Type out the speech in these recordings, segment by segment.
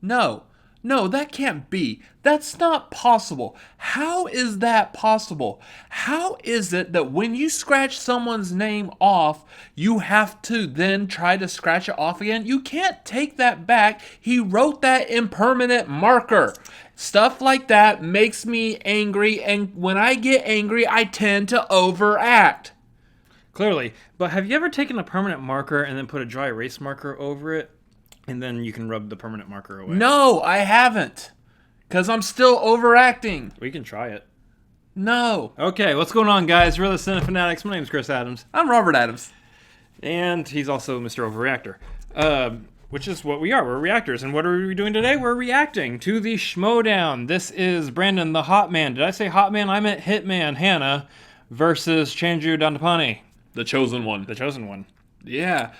No. No, that can't be. That's not possible. How is that possible? How is it that when you scratch someone's name off, you have to then try to scratch it off again? You can't take that back. He wrote that in permanent marker. Stuff like that makes me angry, and when I get angry, I tend to overact. Clearly. But have you ever taken a permanent marker and then put a dry erase marker over it? And then you can rub the permanent marker away. No, I haven't. Because I'm still overacting. We can try it. No. Okay, what's going on, guys? We're the Cinefanatics. My name's Chris Adams. I'm Robert Adams. And he's also Mr. Overreactor. Which is what we are. We're reactors. And what are we doing today? We're reacting to the Schmoedown. This is Brandon the Hot Man. Did I say Hot Man? I meant Hitman Hanna versus Chandru Dhandapani. The chosen one. The chosen one. Yeah.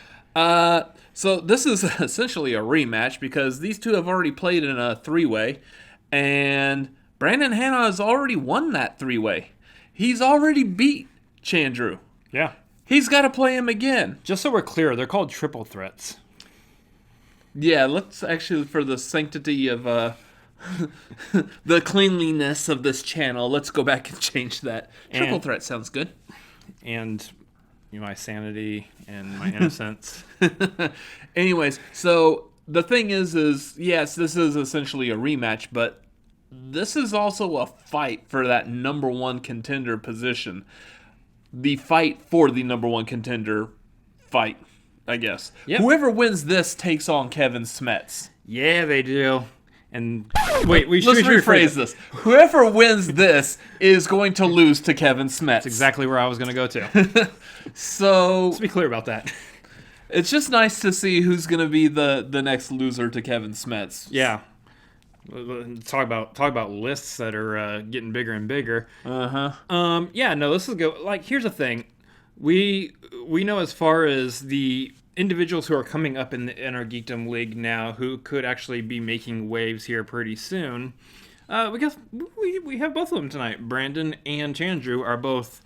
So this is essentially a rematch because these two have already played in a three-way, and Brandon Hanna has already won that three-way. He's already beat Chandru. Yeah. He's got to play him again. Just so we're clear, they're called triple threats. Yeah, let's actually, for the sanctity of the cleanliness of this channel, let's go back and change that. Triple threat sounds good. And my sanity and my innocence. Anyways, so the thing is yes, this is essentially a rematch, but this is also a fight for that number one contender position. The fight for the number one contender fight, I guess. Yep. Whoever wins this takes on Kevin Smets. Yeah, they do. And wait, let's rephrase this. Whoever wins this is going to lose to Kevin Smets. That's exactly where I was going to go to. So let's be clear about that. It's just nice to see who's going to be the next loser to Kevin Smets. Yeah. Talk about lists that are getting bigger and bigger. Yeah, no, this is go. Like, here's the thing. We know as far as the individuals who are coming up in the Inner Geekdom League now who could actually be making waves here pretty soon. We have both of them tonight. Brandon and Chandru are both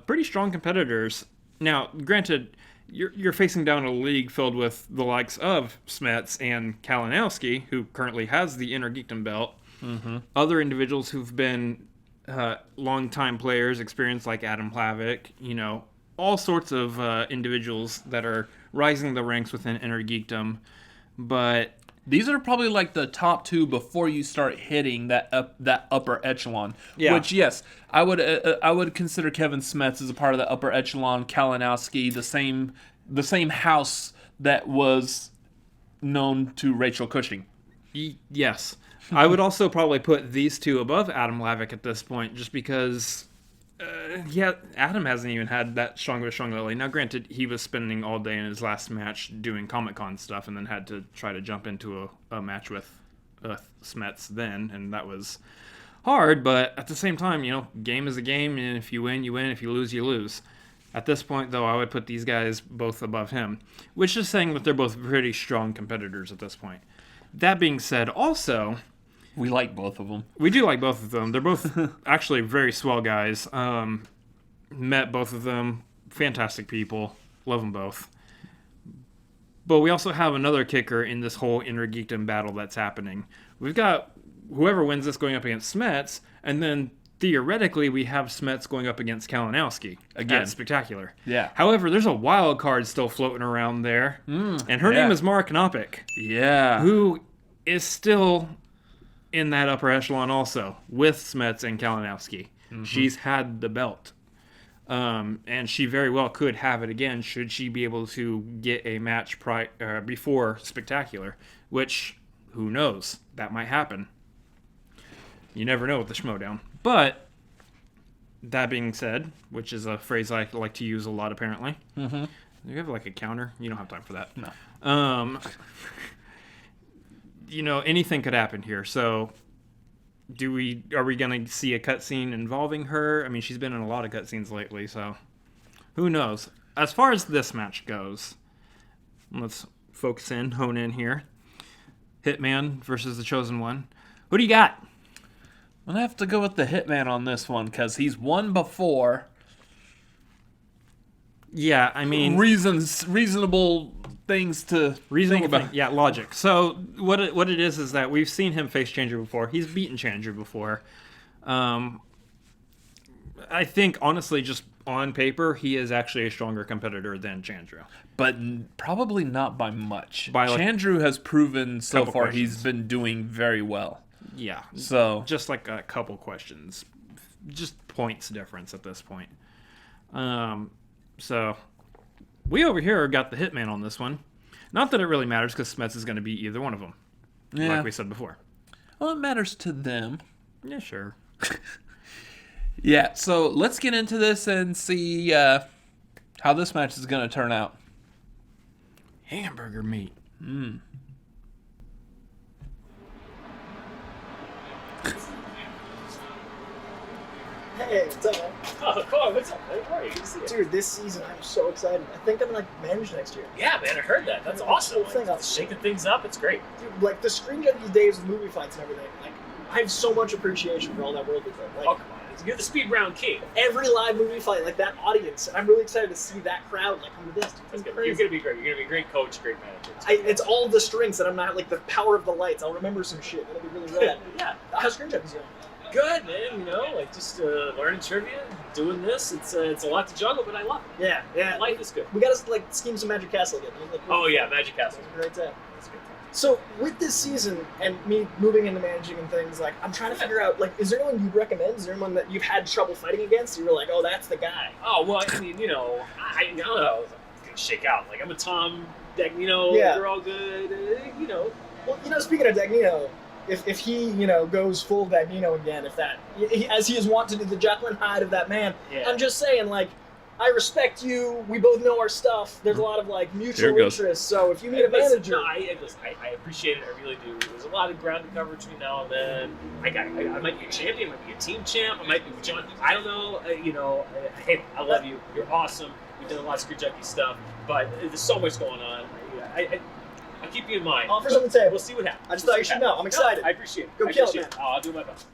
pretty strong competitors. Now, granted, you're facing down a league filled with the likes of Smets and Kalinowski, who currently has the Inner Geekdom belt. Mm-hmm. Other individuals who've been long-time players, experienced like Adam Hlavik, all sorts of individuals that are rising the ranks within Inner Geekdom. But these are probably like the top two before you start hitting that upper echelon. Yeah. Which, yes, I would consider Kevin Smets as a part of the upper echelon. Kalinowski, the same house that was known to Rachel Cushing. Yes. I would also probably put these two above Adam Hlavik at this point, just because Adam hasn't even had that strong of a strong early. Now, granted, he was spending all day in his last match doing Comic-Con stuff and then had to try to jump into a match with Smets then, and that was hard, but at the same time, game is a game, and if you win, you win. If you lose, you lose. At this point, though, I would put these guys both above him, which is saying that they're both pretty strong competitors at this point. That being said, also, we like both of them. We do like both of them. They're both actually very swell guys. Met both of them. Fantastic people. Love them both. But we also have another kicker in this whole Inner Geekdom battle that's happening. We've got whoever wins this going up against Smets, and then theoretically we have Smets going up against Kalinowski. Again, Spectacular. Yeah. However, there's a wild card still floating around there, and her name is Mara Knopik. Yeah. Who is still in that upper echelon also, with Smets and Kalinowski. Mm-hmm. She's had the belt. And she very well could have it again should she be able to get a match before Spectacular, which, who knows, that might happen. You never know with the Schmoedown. But, that being said, which is a phrase I like to use a lot apparently. Mm-hmm. You have like a counter? You don't have time for that. No. Anything could happen here. So, are we going to see a cutscene involving her? I mean, she's been in a lot of cutscenes lately, so who knows? As far as this match goes, let's hone in here. Hitman versus the Chosen One. Who do you got? I'm going to have to go with the Hitman on this one, because he's won before. Yeah, I mean, reasonable things to Reasonable think about. thing. Yeah, logic. So what it is that we've seen him face Chandru before. He's beaten Chandru before. I think, honestly, just on paper, he is actually a stronger competitor than Chandru. But probably not by much. By like Chandru has proven so couple far questions. he's been doing very well. Yeah. So just like a couple questions. Just points difference at this point. So we over here got the Hitman on this one. Not that it really matters because Smets is going to be either one of them. Yeah. Like we said before. Well, it matters to them. Yeah, sure. Yeah, so let's get into this and see how this match is going to turn out. Hamburger meat. Hey, what's up, man? Oh, cool. What's up, man? How are you? Good to see you. Dude, this season I'm so excited. I think I'm gonna manage next year. Yeah, man, I heard that. That's awesome. Thing up. Shaking things up. It's great. Dude, like the screen junkies days with movie fights and everything. Like, I have so much appreciation for all that world. Like, Oh, come on. You're the speed round king. every live movie fight, like that audience. I'm really excited to see that crowd like come to this. Dude, That's it's good. crazy. You're going to be great. You're going to be a great coach, great manager. It's all the strengths that I'm not like the power of the lights. I'll remember some shit. That'll be really rad. Yeah. How's screen junkies going? Good, man. You know, like just learning trivia, doing this. It's a lot to juggle, but I love it. Yeah, yeah. Life is good. We gotta like scheme some Magic Castle again. Like, Oh, yeah, Magic Castle. it's a great time. That's a good time. So with this season and me moving into managing and things, like I'm trying to figure out, like, is there anyone you'd recommend? Is there anyone that you've had trouble fighting against? You were like, oh, that's the guy. Oh, well, I mean, you know, I don't know. It's going to shake out. Like, I'm a Tom Dagnino. Yeah. They're all good. You know. Well, you know, speaking of Dagnino, if he, you know, goes full Dagnino again, if that, as he is wont to do, the Jekyll and Hyde of that man, Yeah. I'm just saying, like, I respect you. We both know our stuff. There's a lot of like Here mutual it goes. interests. So if you need a Listen, manager, no, I appreciate it. I really do. There's a lot of ground to cover between now and then. I might be a champion. I might be a team champ. I might be John. I don't know. Hey, I love you. You're awesome. We've done a lot of screw junkie stuff, but there's so much going on. I'll keep you in mind. offers on the table. We'll see what happens. I just thought you should know. I'm excited. No, I appreciate it. Go I kill it, appreciate man. Oh, I'll do my best.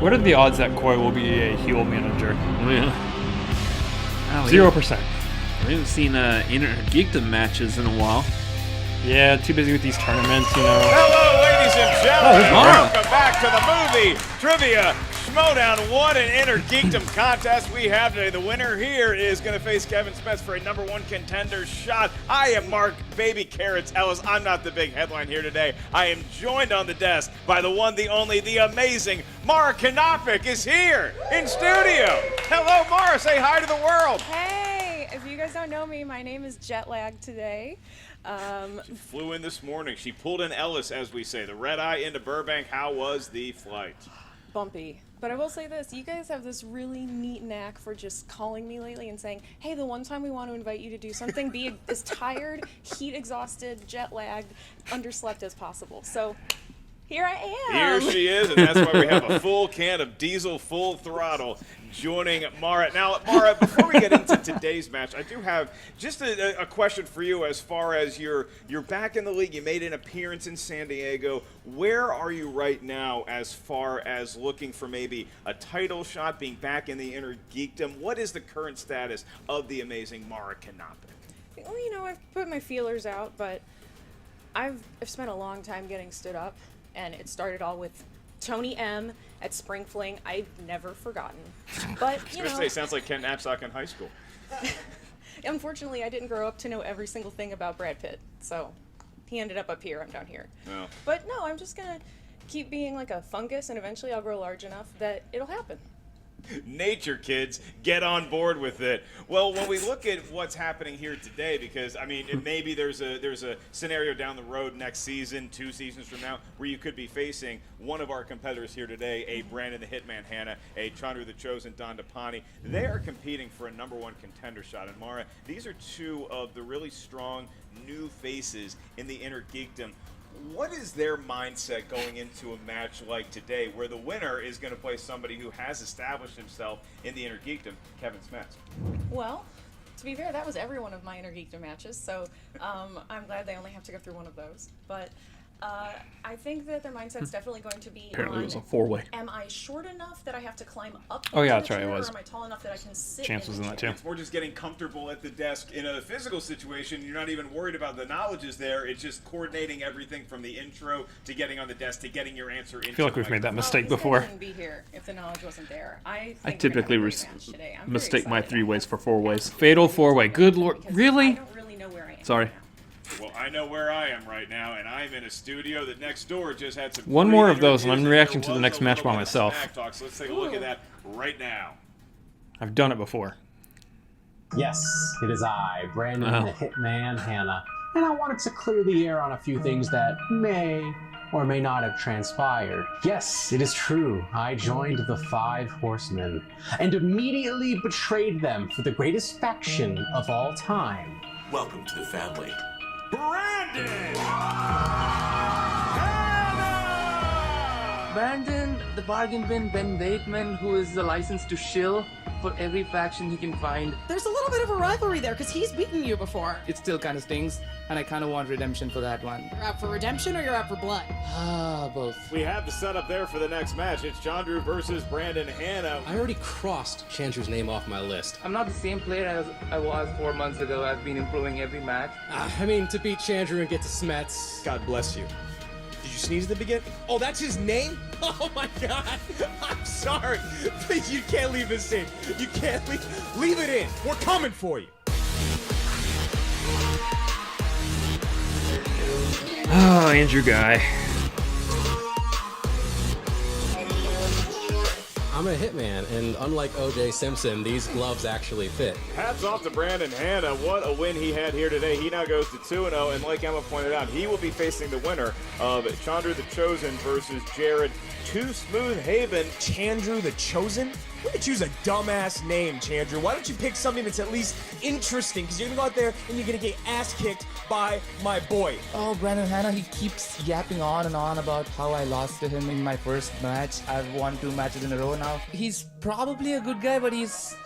What are the odds that Koi will be a heel manager? Oh, 0%. We haven't seen Inner Geekdom matches in a while. Yeah, too busy with these tournaments, you know. Hello, ladies and gentlemen. Mara. Welcome back to the movie trivia Schmoedown. What an Inner Geekdom contest we have today. The winner here is going to face Kevin Smets for a #1 contender shot. I am Mark Baby Carrots Ellis. I'm not the big headline here today. I am joined on the desk by the one, the only, the amazing Mara Kanopik is here in studio. Hello, Mara. Say hi to the world. Hey, if you guys don't know me, my name is Jetlag today. She flew in this morning. She pulled in Ellis, as we say, the red eye into Burbank. How was the flight? Bumpy. But I will say this, you guys have this really neat knack for just calling me lately and saying, hey, the one time we want to invite you to do something, be as tired, heat exhausted, jet lagged, underslept as possible. So here I am. Here she is, and that's why we have a full can of Diesel Full Throttle joining Mara. Now, Mara, before we get into today's match, I do have just a question for you as far as you're back in the league. You made an appearance in San Diego. Where are you right now as far as looking for maybe a title shot, being back in the Inner Geekdom? What is the current status of the amazing Mara Kanopik? Well, you know, I've put my feelers out, but I've spent a long time getting stood up, and it started all with Tony M at Spring Fling. I've never forgotten. But, you know, Say, sounds like Ken Knapsack in high school. unfortunately, I didn't grow up to know every single thing about Brad Pitt. So he ended up here, I'm down here. No. But no, I'm just going to keep being like a fungus, and eventually I'll grow large enough that it'll happen. Nature, kids, get on board with it. Well, when we look at what's happening here today, because I mean, maybe there's a scenario down the road next season, 2 seasons from now, where you could be facing one of our competitors here today, a Brandon the Hitman Hanna, a Chandru the Chosen Dhandapani. They are competing for a #1 contender shot. And Mara, these are 2 of the really strong new faces in the Inner Geekdom. What is their mindset going into a match like today, where the winner is going to play somebody who has established himself in the Inner Geekdom, Kevin Smets? Well, to be fair, that was every one of my Inner Geekdom matches, so I'm glad they only have to go through one of those. But I think that their mindset's definitely going to be Apparently, on, it was a 4-way. am I short enough that I have to climb up Oh, yeah, into that's the right, it chair, was. or am I tall enough that I can sit Chance in was the in that chair? too. It's more just getting comfortable at the desk. In a physical situation, you're not even worried about the knowledge is there. It's just coordinating everything from the intro to getting on the desk to getting your answer into I feel like we've made that Well, mistake this guy before. wouldn't be here if the knowledge wasn't there. I I think we're gonna typically have a great match today. I'm very mistake my excited. 3-ways for 4-ways. Fatal 4-way. Good lord. Because Really? I don't really know where I am. Sorry. right now. Well, I know where I am right now, and I'm in a studio that next door just had some. One free more of those, and I'm interviews, reacting there to the was next a match little by bit of myself. smack talk, so let's take a look at that right now. I've done it before. Yes, it is I, Brandon Oh. the Hitman Hanna, and I wanted to clear the air on a few things that may or may not have transpired. Yes, it is true. I joined the Five Horsemen and immediately betrayed them for the greatest faction of all time. Welcome to the family. Brandon, the bargain bin Ben Bateman, who is the license to shill for every faction he can find. There's a little bit of a rivalry there because he's beaten you before. It still kind of stings, and I kind of want redemption for that one. You're out for redemption or you're out for blood? Ah, both. We have the setup there for the next match. It's Chandru versus Brandon Hanna. I already crossed Chandru's name off my list. I'm not the same player as I was 4 months ago. I've been improving every match. I mean, to beat Chandru and get to Smets, God bless you. Did you sneeze at the beginning? Oh, that's his name? Oh my god! I'm sorry! Please, you can't leave this in. You can't leave it in. We're coming for you. Oh, Andrew Guy. I'm a hitman, and unlike O.J. Simpson, these gloves actually fit. Hats off to Brandon Hanna. What a win he had here today. He now goes to 2-0, and like Emma pointed out, he will be facing the winner of Chandru the Chosen versus Jared Too Smooth Haven. Chandru the Chosen? Why don't you choose a dumbass name, Chandru? Why don't you pick something that's at least interesting? Because you're gonna go out there and you're gonna get ass kicked by my boy. Oh, Brandon Hanna, he keeps yapping on and on about how I lost to him in my first match. I've won 2 matches in a row now. He's probably a good guy, but he's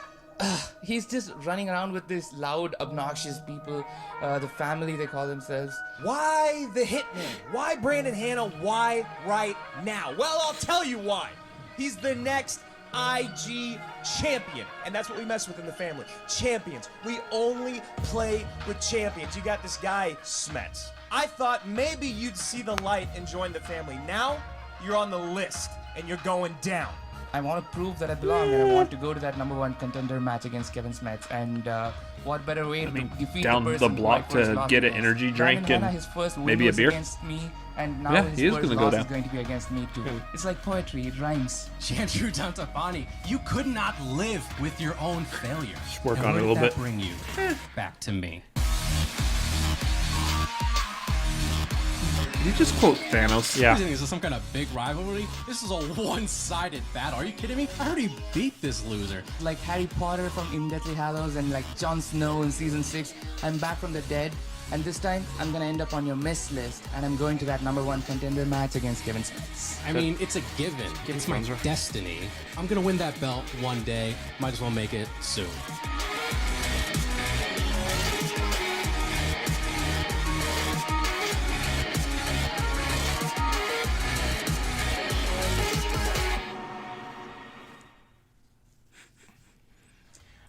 just running around with this loud, obnoxious people, the family they call themselves. Why the Hitman? Why Brandon Hanna? Why right now? Well, I'll tell you why. He's the next IG champion, and that's what we mess with in the family. Champions. We only play with champions. You got this guy, Smets. I thought maybe you'd see the light and join the family. Now, you're on the list, and you're going down. I want to prove that I belong, and I want to go to that #1 contender match against Kevin Smets. And what better way to defeat down the the person block who I first to lost get an against? energy Brandon drink and Hanna, his first win maybe a was beer? against me, and now Yeah, his he is first gonna go loss down. is going to be against me too. It's like poetry; it rhymes. Chandru Dhandapani, you could not live with your own failure. Just work And on it a where little did that bit. bring you back to me. Did you just quote Thanos? Yeah. Is this some kind of big rivalry? This is a one-sided battle. Are you kidding me? I already beat this loser. Like Harry Potter from In Deathly Hallows and like Jon Snow in season 6, I'm back from the dead, and this time I'm gonna end up on your miss list, and I'm going to that #1 contender match against Kevin Smets. I mean, it's a given. It's my destiny. I'm gonna win that belt one day. Might as well make it soon.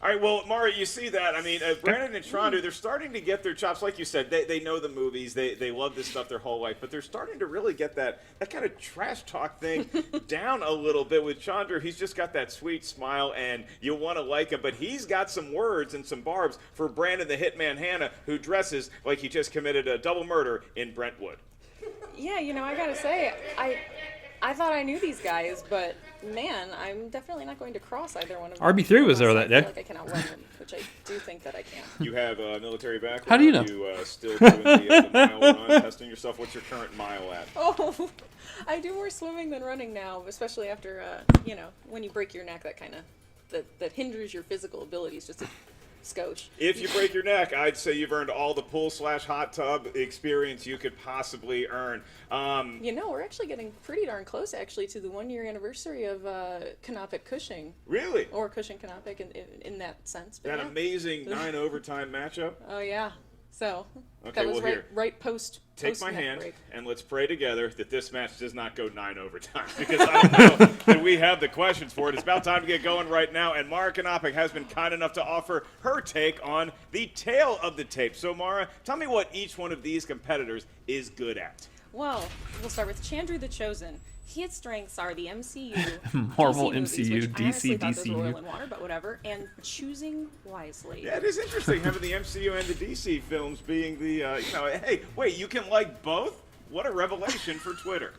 All right, well, Mari, you see that. I mean, Brandon and Chandu, they're starting to get their chops. Like you said, they know the movies. They love this stuff their whole life. But they're starting to really get that kind of trash talk thing down a little bit. With Chandru, he's just got that sweet smile, and you'll want to like him. But he's got some words and some barbs for Brandon the Hitman Hanna, who dresses like he just committed a double murder in Brentwood. Yeah, you know, I gotta say, I thought I knew these guys, but man, I'm definitely not going to cross either one of them. RB3 was there that day. I feel like I can outrun them, which I do think that I can. You have a military background. How do you know? You still doing the mile run, testing yourself. What's your current mile at? Oh, I do more swimming than running now, especially after, you know, when you break your neck, that hinders your physical abilities just a skosh. If you break your neck, I'd say you've earned all the pool/hot tub experience you could possibly earn. You know, we're actually getting pretty darn close, actually, to the 1-year anniversary of Canopic Cushing. Really? Or Cushing Canopic in that sense. But That yeah. amazing 9 overtime matchup. Oh, yeah. So Okay, that was well, right, here. right post. Take post my neck hand break. and let's pray together that this match does not go 9 overtime because I don't know that we have the questions for it. It's about time to get going right now, and Mara Kanopik has been kind enough to offer her take on the tail of the tape. So, Mara, tell me what each one of these competitors is good at. Well, we'll start with Chandru the Chosen. His strengths are the MCU, Marvel DC movies, MCU, which I honestly DC, thought those were oil DCU. and water, but whatever, and choosing wisely. Yeah, it is interesting having the MCU and the DC films being the, hey, wait, you can like both? What a revelation for Twitter.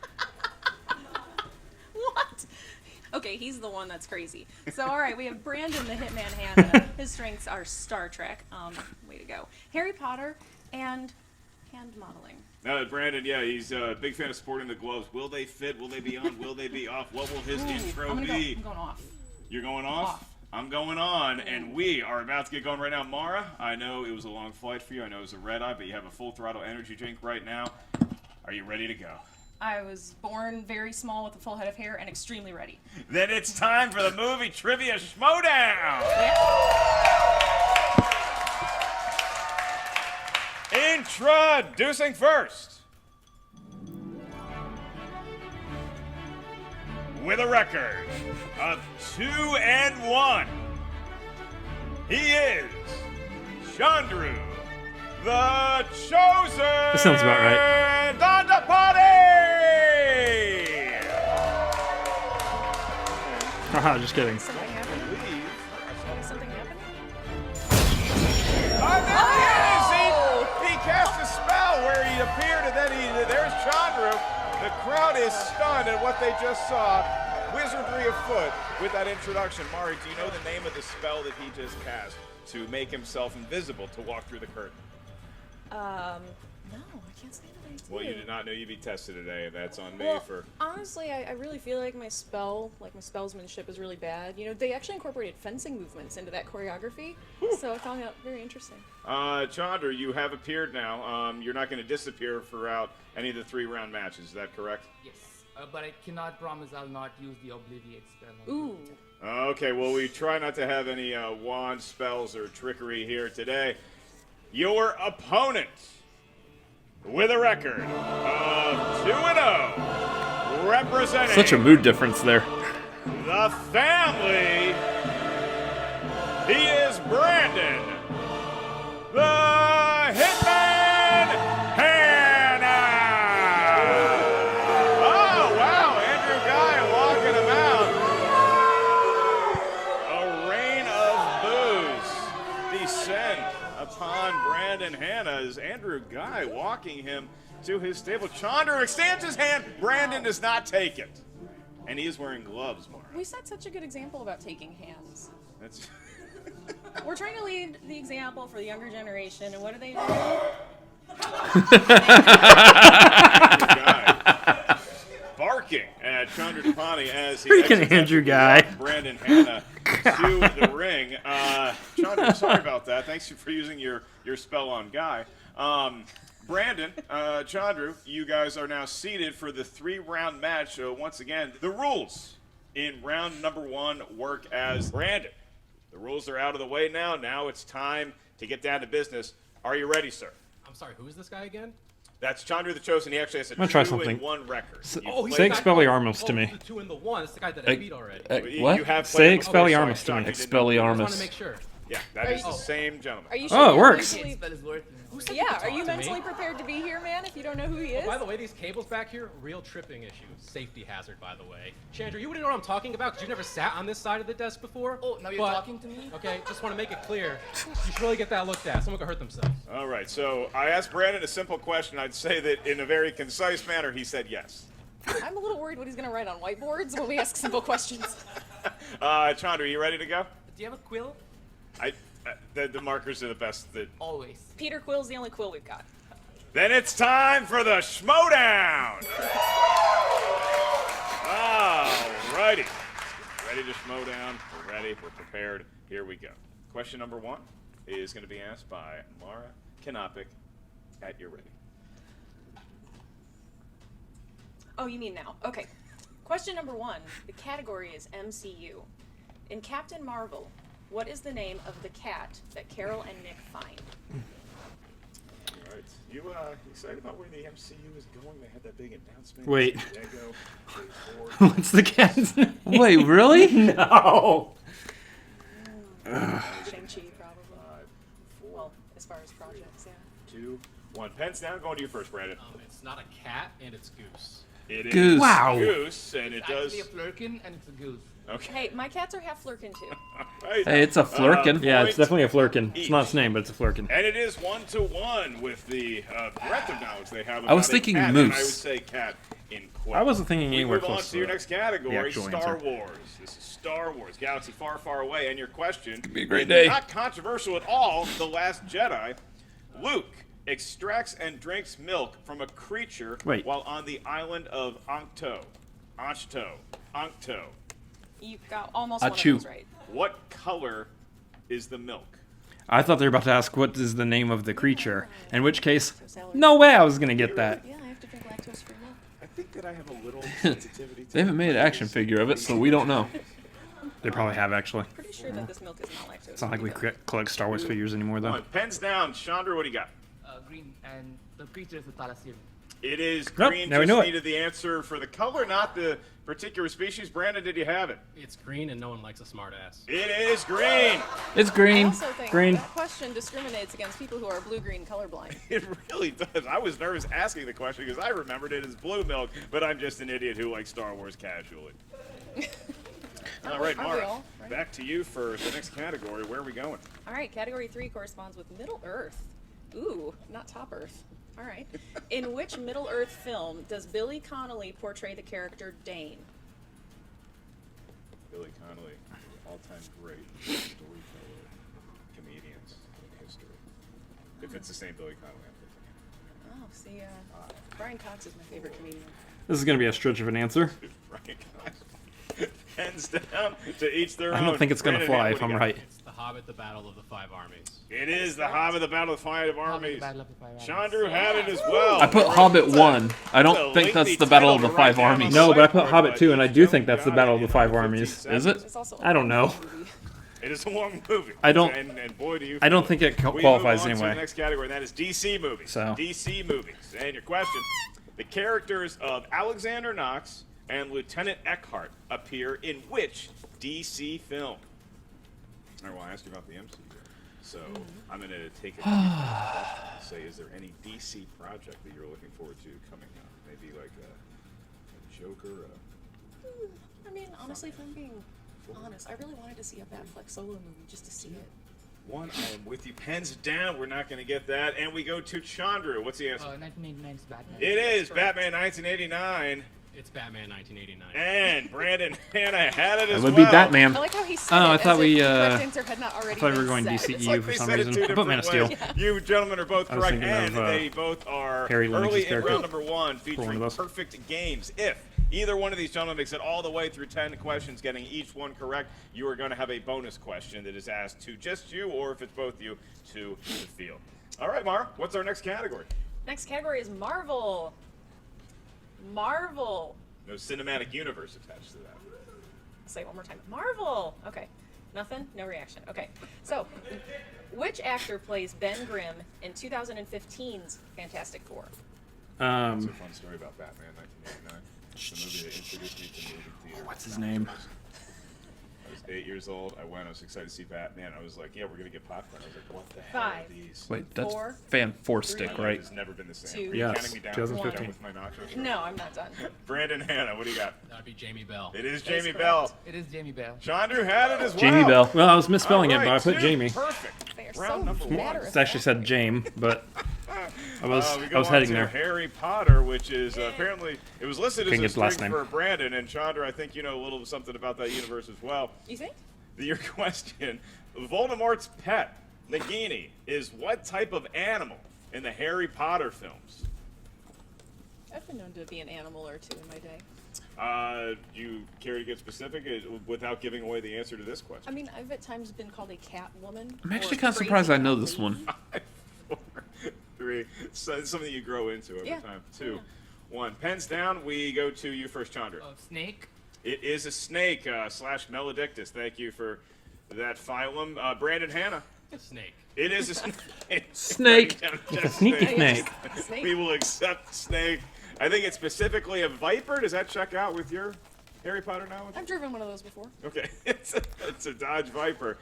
What? Okay, he's the one that's crazy. So, all right, we have Brandon the Hitman Hanna. His strengths are Star Trek. Way to go. Harry Potter and hand modeling. Brandon, yeah, he's a big fan of sporting the gloves. Will they fit? Will they be on? Will they be off? What will his intro be? I'm going off. You're going off? I'm going on, and we are about to get going right now. Mara, I know it was a long flight for you. I know it was a red eye, but you have a full throttle energy drink right now. Are you ready to go? I was born very small with a full head of hair and extremely ready. Then it's time for the movie trivia Schmoedown. Introducing first, with a record of 2-1, he is Chandru, the Chosen. That sounds about right. Dhandapani. Haha, just kidding. Something happened? Something happened? He cast a spell where he appeared, and then there's Chandru. The crowd is stunned at what they just saw. Wizardry afoot with that introduction. Mari, do you know the name of the spell that he just cast to make himself invisible to walk through the curtain? No, I can't say that I did. Well, you did not know you'd be tested today, and that's on me Well, for... honestly, I really feel like my spellsmanship is really bad. You know, they actually incorporated fencing movements into that choreography, so I found that very interesting. Chandru, you have appeared now. You're not going to disappear throughout any of the 3-round matches, is that correct? Yes, but I cannot promise I'll not use the Obliviate spell. Ooh. Okay, well, we try not to have any wand spells or trickery here today. Your opponent, with a record of 2-0, representing Such a mood difference there. the family, he is Brandon, the Hitman Hanna. Oh, wow, Andrew Guy walking him out. A rain of booze descend upon Brandon Hanna as Andrew Guy walking him to his stable. Chandru extends his hand. Brandon does not take it. And he is wearing gloves, Mark. We set such a good example about taking hands. That's... We're trying to lead the example for the younger generation, and what do they do? Barking at Dhandapani as he Freaking exits Andrew after Guy. Brandon Hanna to the ring. Chandru, sorry about that. Thanks for using your spell on Guy. Brandon, Chandru, you guys are now seated for the 3-round match. Once again, the rules in round number 1 work as Brandon. The rules are out of the way now. Now it's time to get down to business. Are you ready, sir? I'm sorry, who is this guy again? That's Chandru the Chosen. He actually has a I'm gonna try something. 2-1 record. He's Say the guy- Expelliarmus to me. The 2 and the 1. It's the guy that I beat already. What? You have Say played him before, Expelliarmus so to me. I didn't know. I just Expelliarmus. want to make sure. Yeah, that is the same gentleman. Are you sure Oh, it you're works. mentally- Spell is working. Who said you Yeah, could are talk you to mentally me? prepared to be here, man, if you don't know who he is? Oh, by the way, these cables back here, real tripping issue. Safety hazard, by the way. Chandru, you wouldn't know what I'm talking about because you never sat on this side of the desk before. Oh, now you're But- talking to me? Okay, just want to make it clear. You should really get that looked at. Someone could hurt themselves. All right, so I asked Brandon a simple question. I'd say that in a very concise manner, he said yes. I'm a little worried what he's going to write on whiteboards when we ask simple questions. Chandru, are you ready to go? Do you have a quill? The markers are the best. Always. Peter Quill's the only quill we've got. Then it's time for the Schmoedown. All righty. Ready to Schmoedown. We're ready. We're prepared. Here we go. Question number 1 is going to be asked by Mara Kanopik at your ready. Oh, you mean now. Okay. Question number 1. The category is MCU. In Captain Marvel, what is the name of the cat that Carol and Nick find? right. You excited about where the MCU is going? They had that big announcement. Wait. San Diego, What's the cat's name? Wait, really? No. Shang-Chi, probably. 4, Well, as far as projects, yeah. 2, 1. Pens down. Going to you first, Brandon. It's not a cat, and it's goose. It is Goose. Wow. Goose, and it It's does. actually a flurkin, and it's a goose. Okay. Hey, my cats are half flurkin too. Right. Hey, it's a flurkin. Yeah, it's Point definitely a flurkin. It's not each. its name, but it's a flurkin. And it is 1-1 with the breadth of knowledge they have. I was about a thinking cat, moose. And I would say cat in quote. I wasn't thinking We anywhere move on close to your to next the category, actual Star answer. Wars. This is Star Wars, Galaxy Far, Far Away, and your question. be a great is day. Not controversial at all. The Last Jedi. Luke extracts and drinks milk from a creature Wait. while on the island of Ankto. You got almost one of Achoo. those right. What color is the milk? I thought they were about to ask what is the name of the creature. In which case, Lactose allergy. no way I was gonna get that. Yeah, I have to drink lactose-free milk. I think that I have a little sensitivity to They haven't made an action figure of it, so we don't know. They probably have actually. Pretty sure that this milk is not lactose. It's not like we collect Star Wars figures anymore though. Pens down. Chandru, what do you got? Green, and the creature is a thalassian. It is Nope, green. now we Just know it. needed the answer for the color, not the particular species. Brandon, did you have it? It's green, and no one likes a smartass. It is green. It's I green. also think Green. that question discriminates against people who are blue-green colorblind. It really does. I was nervous asking the question because I remembered it as blue milk, but I'm just an idiot who likes Star Wars casually. All right, Aren't we Mara, all, right? back to you for the next category. Where are we going? All right, category 3 corresponds with Middle Earth. Ooh, not Top Earth. All right. In which Middle Earth film does Billy Connolly portray the character Dane? Billy Connolly, all-time great storyteller, comedians in history. If it's the same Billy Connolly, I'm thinking. Oh, see, Brian Cox is my favorite comedian. This is gonna be a stretch of an answer. Right. Hands down to each their own. I don't think it's gonna Brandon, fly what if do you I'm got? right. It's The Hobbit, The Battle of the Five Armies. It is the Hobbit, the Battle of the Five Armies. Battle of the Five Armies. Chandru had it as well. I put Hobbit 1. I don't think that's the Battle of the Five Armies. No, but I put Hobbit 2, and I do think that's the Battle of the Five Armies. Is it? It's also a I don't know. long movie. It is a long movie. I don't- And boy, do you. I don't feel think it We qualifies move on anyway. To the next category, and that is DC movies. So. DC movies. And your question: the characters of Alexander Knox and Lieutenant Eckhart appear in which DC film? I will ask you about the MCU. So I'm going to take it and say, is there any DC project that you're looking forward to coming up? Maybe like a Joker. I mean, honestly, if I'm being honest, I really wanted to see a Batfleck solo movie just to see it. One, I am with you. Pens down. We're not going to get that. And we go to Chandru. What's the answer? 1989's Batman. It is Batman 1989. It's Batman 1989. And Brandon Hanna had it That as would well. be Batman. I like how he said Oh, it I thought as we, if the correct answer had not already I thought we were been going said. DCEU It's like for they some said it reason. two I put Man of different Steel. ways. You gentlemen are both I was correct, thinking and of, they both are Harry Lennox's early in character. round number 1, For one featuring of those. perfect games. If either one of these gentlemen makes it all the way through 10 questions, getting each one correct, you are going to have a bonus question that is asked to just you, or if it's both you, to the field. All right, Mara, what's our next category? Next category is Marvel. Marvel. No cinematic universe attached to that. Say it one more time. Marvel. Okay. Nothing? No reaction. Okay. So, which actor plays Ben Grimm in 2015's Fantastic Four? It's a fun story about Batman 1989. It's the movie that introduced me to movie theater. What's his name? I was 8 years old. I went. I was excited to see Batman. I was like, yeah, we're going to get popcorn. I was like, what the hell are 5. these? Wait, that's Four, Fan 4 stick, My life right? has never been the same. 2, Are you Yes, counting me down? 2015. With my nachos? No, I'm not done. Brandon Hanna, what do you got? That would be Jamie Bell. It is That is Jamie correct. Bell. It is Jamie Bell. Chandru had it as well. Jamie Bell. Well, I was misspelling All it, but I right, put 2. Jamie. Perfect. They are Round so number 1. matter of It actually said Jame, but I was We I go was on heading to there. Harry Potter, which is apparently it was listed Couldn't as get a the last string name. for Brandon and Chandra. I think you know a little something about that universe as well. You think? Your question: Voldemort's pet, Nagini, is what type of animal in the Harry Potter films? I've been known to be an animal or two in my day. You care to get specific without giving away the answer to this I question? mean, I've at times been called a cat woman. I'm actually or kind of crazy surprised I know cat this lady. one. 4, 3. So it's something you grow into over Yeah. time. 2, 1. Pens down. We go to you first, Chandra. Snake. It is a snake / Maledictus. Thank you for that phylum. Brandon Hanna. A snake. It is a snake. Snake. It's a sneaky snake. We will accept snake. I think it's specifically a viper. Does that check out with your Harry Potter knowledge? I've driven one of those before. Okay, it's a Dodge Viper.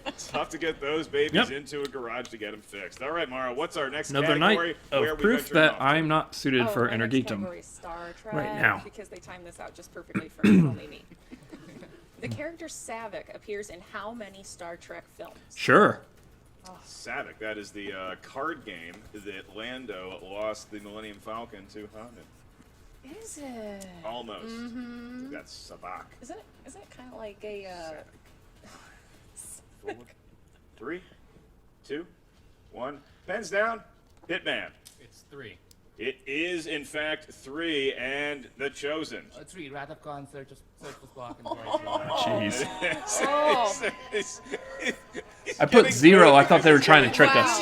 It's tough to get those babies into a garage to get them fixed. All right, Mara, what's our next Another category? night where of we proof venturing that off? I'm not suited for my inner next geekdom. category is Star Trek, Right now. because they timed this out just perfectly for only me. The character Savick appears in how many Star Trek films? Sure. Savick, that is the card game that Lando lost the Millennium Falcon to Hanna. Is it? Almost. Mm-hmm. That's Sabak. Isn't it kind of like a? 4, 3, 2, 1. Pens down. Hitman. It's 3. It is, in fact, 3, and The Chosen. 3. Wrath of Khan, Search for Spock, and Jeez. I put 0. I thought they were trying to trick us.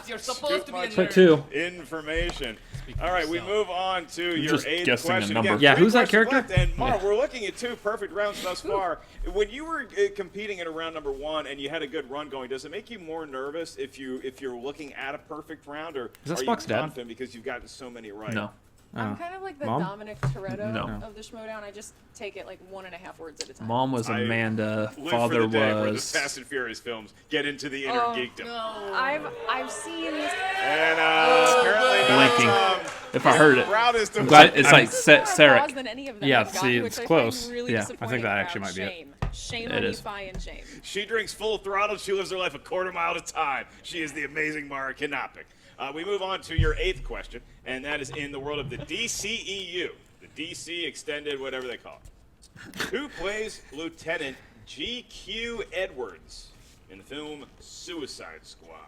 You're supposed to be a Put nerd. 2. Information. All right, we move on to your just 8th guessing a question. number. Again, Yeah, 3 who's that questions character? left, and Mark, we're looking at 2 perfect rounds thus far. When you were competing in a round number 1 and you had a good run going, does it make you more nervous if you're looking at a perfect round, or Is that are you Spock's dad? confident because you've gotten so many right? No. I'm kind of like the Mom? Dominic Toretto No. of the Schmoedown. I just take it like 1.5 words at a time. Mom was Amanda. Live Father for the day where the was. Fast and Furious films get into the inner geekdom. I've seen this. And apparently Blinking. If I heard it. Proud is to I'm glad it's like More applause Sarek. than any of them Yeah, have gotten, see, which it's I close. Find really Yeah, I think disappointing that for actually our might be it. shame. Shame It on is. you, Fi, and shame. She drinks full throttle. She lives her life a quarter mile at a time. She is the amazing Mara Kanopic. We move on to your 8th question, and that is in the world of the DCEU, the DC Extended, whatever they call it. Who plays Lieutenant G.Q. Edwards in the film Suicide Squad?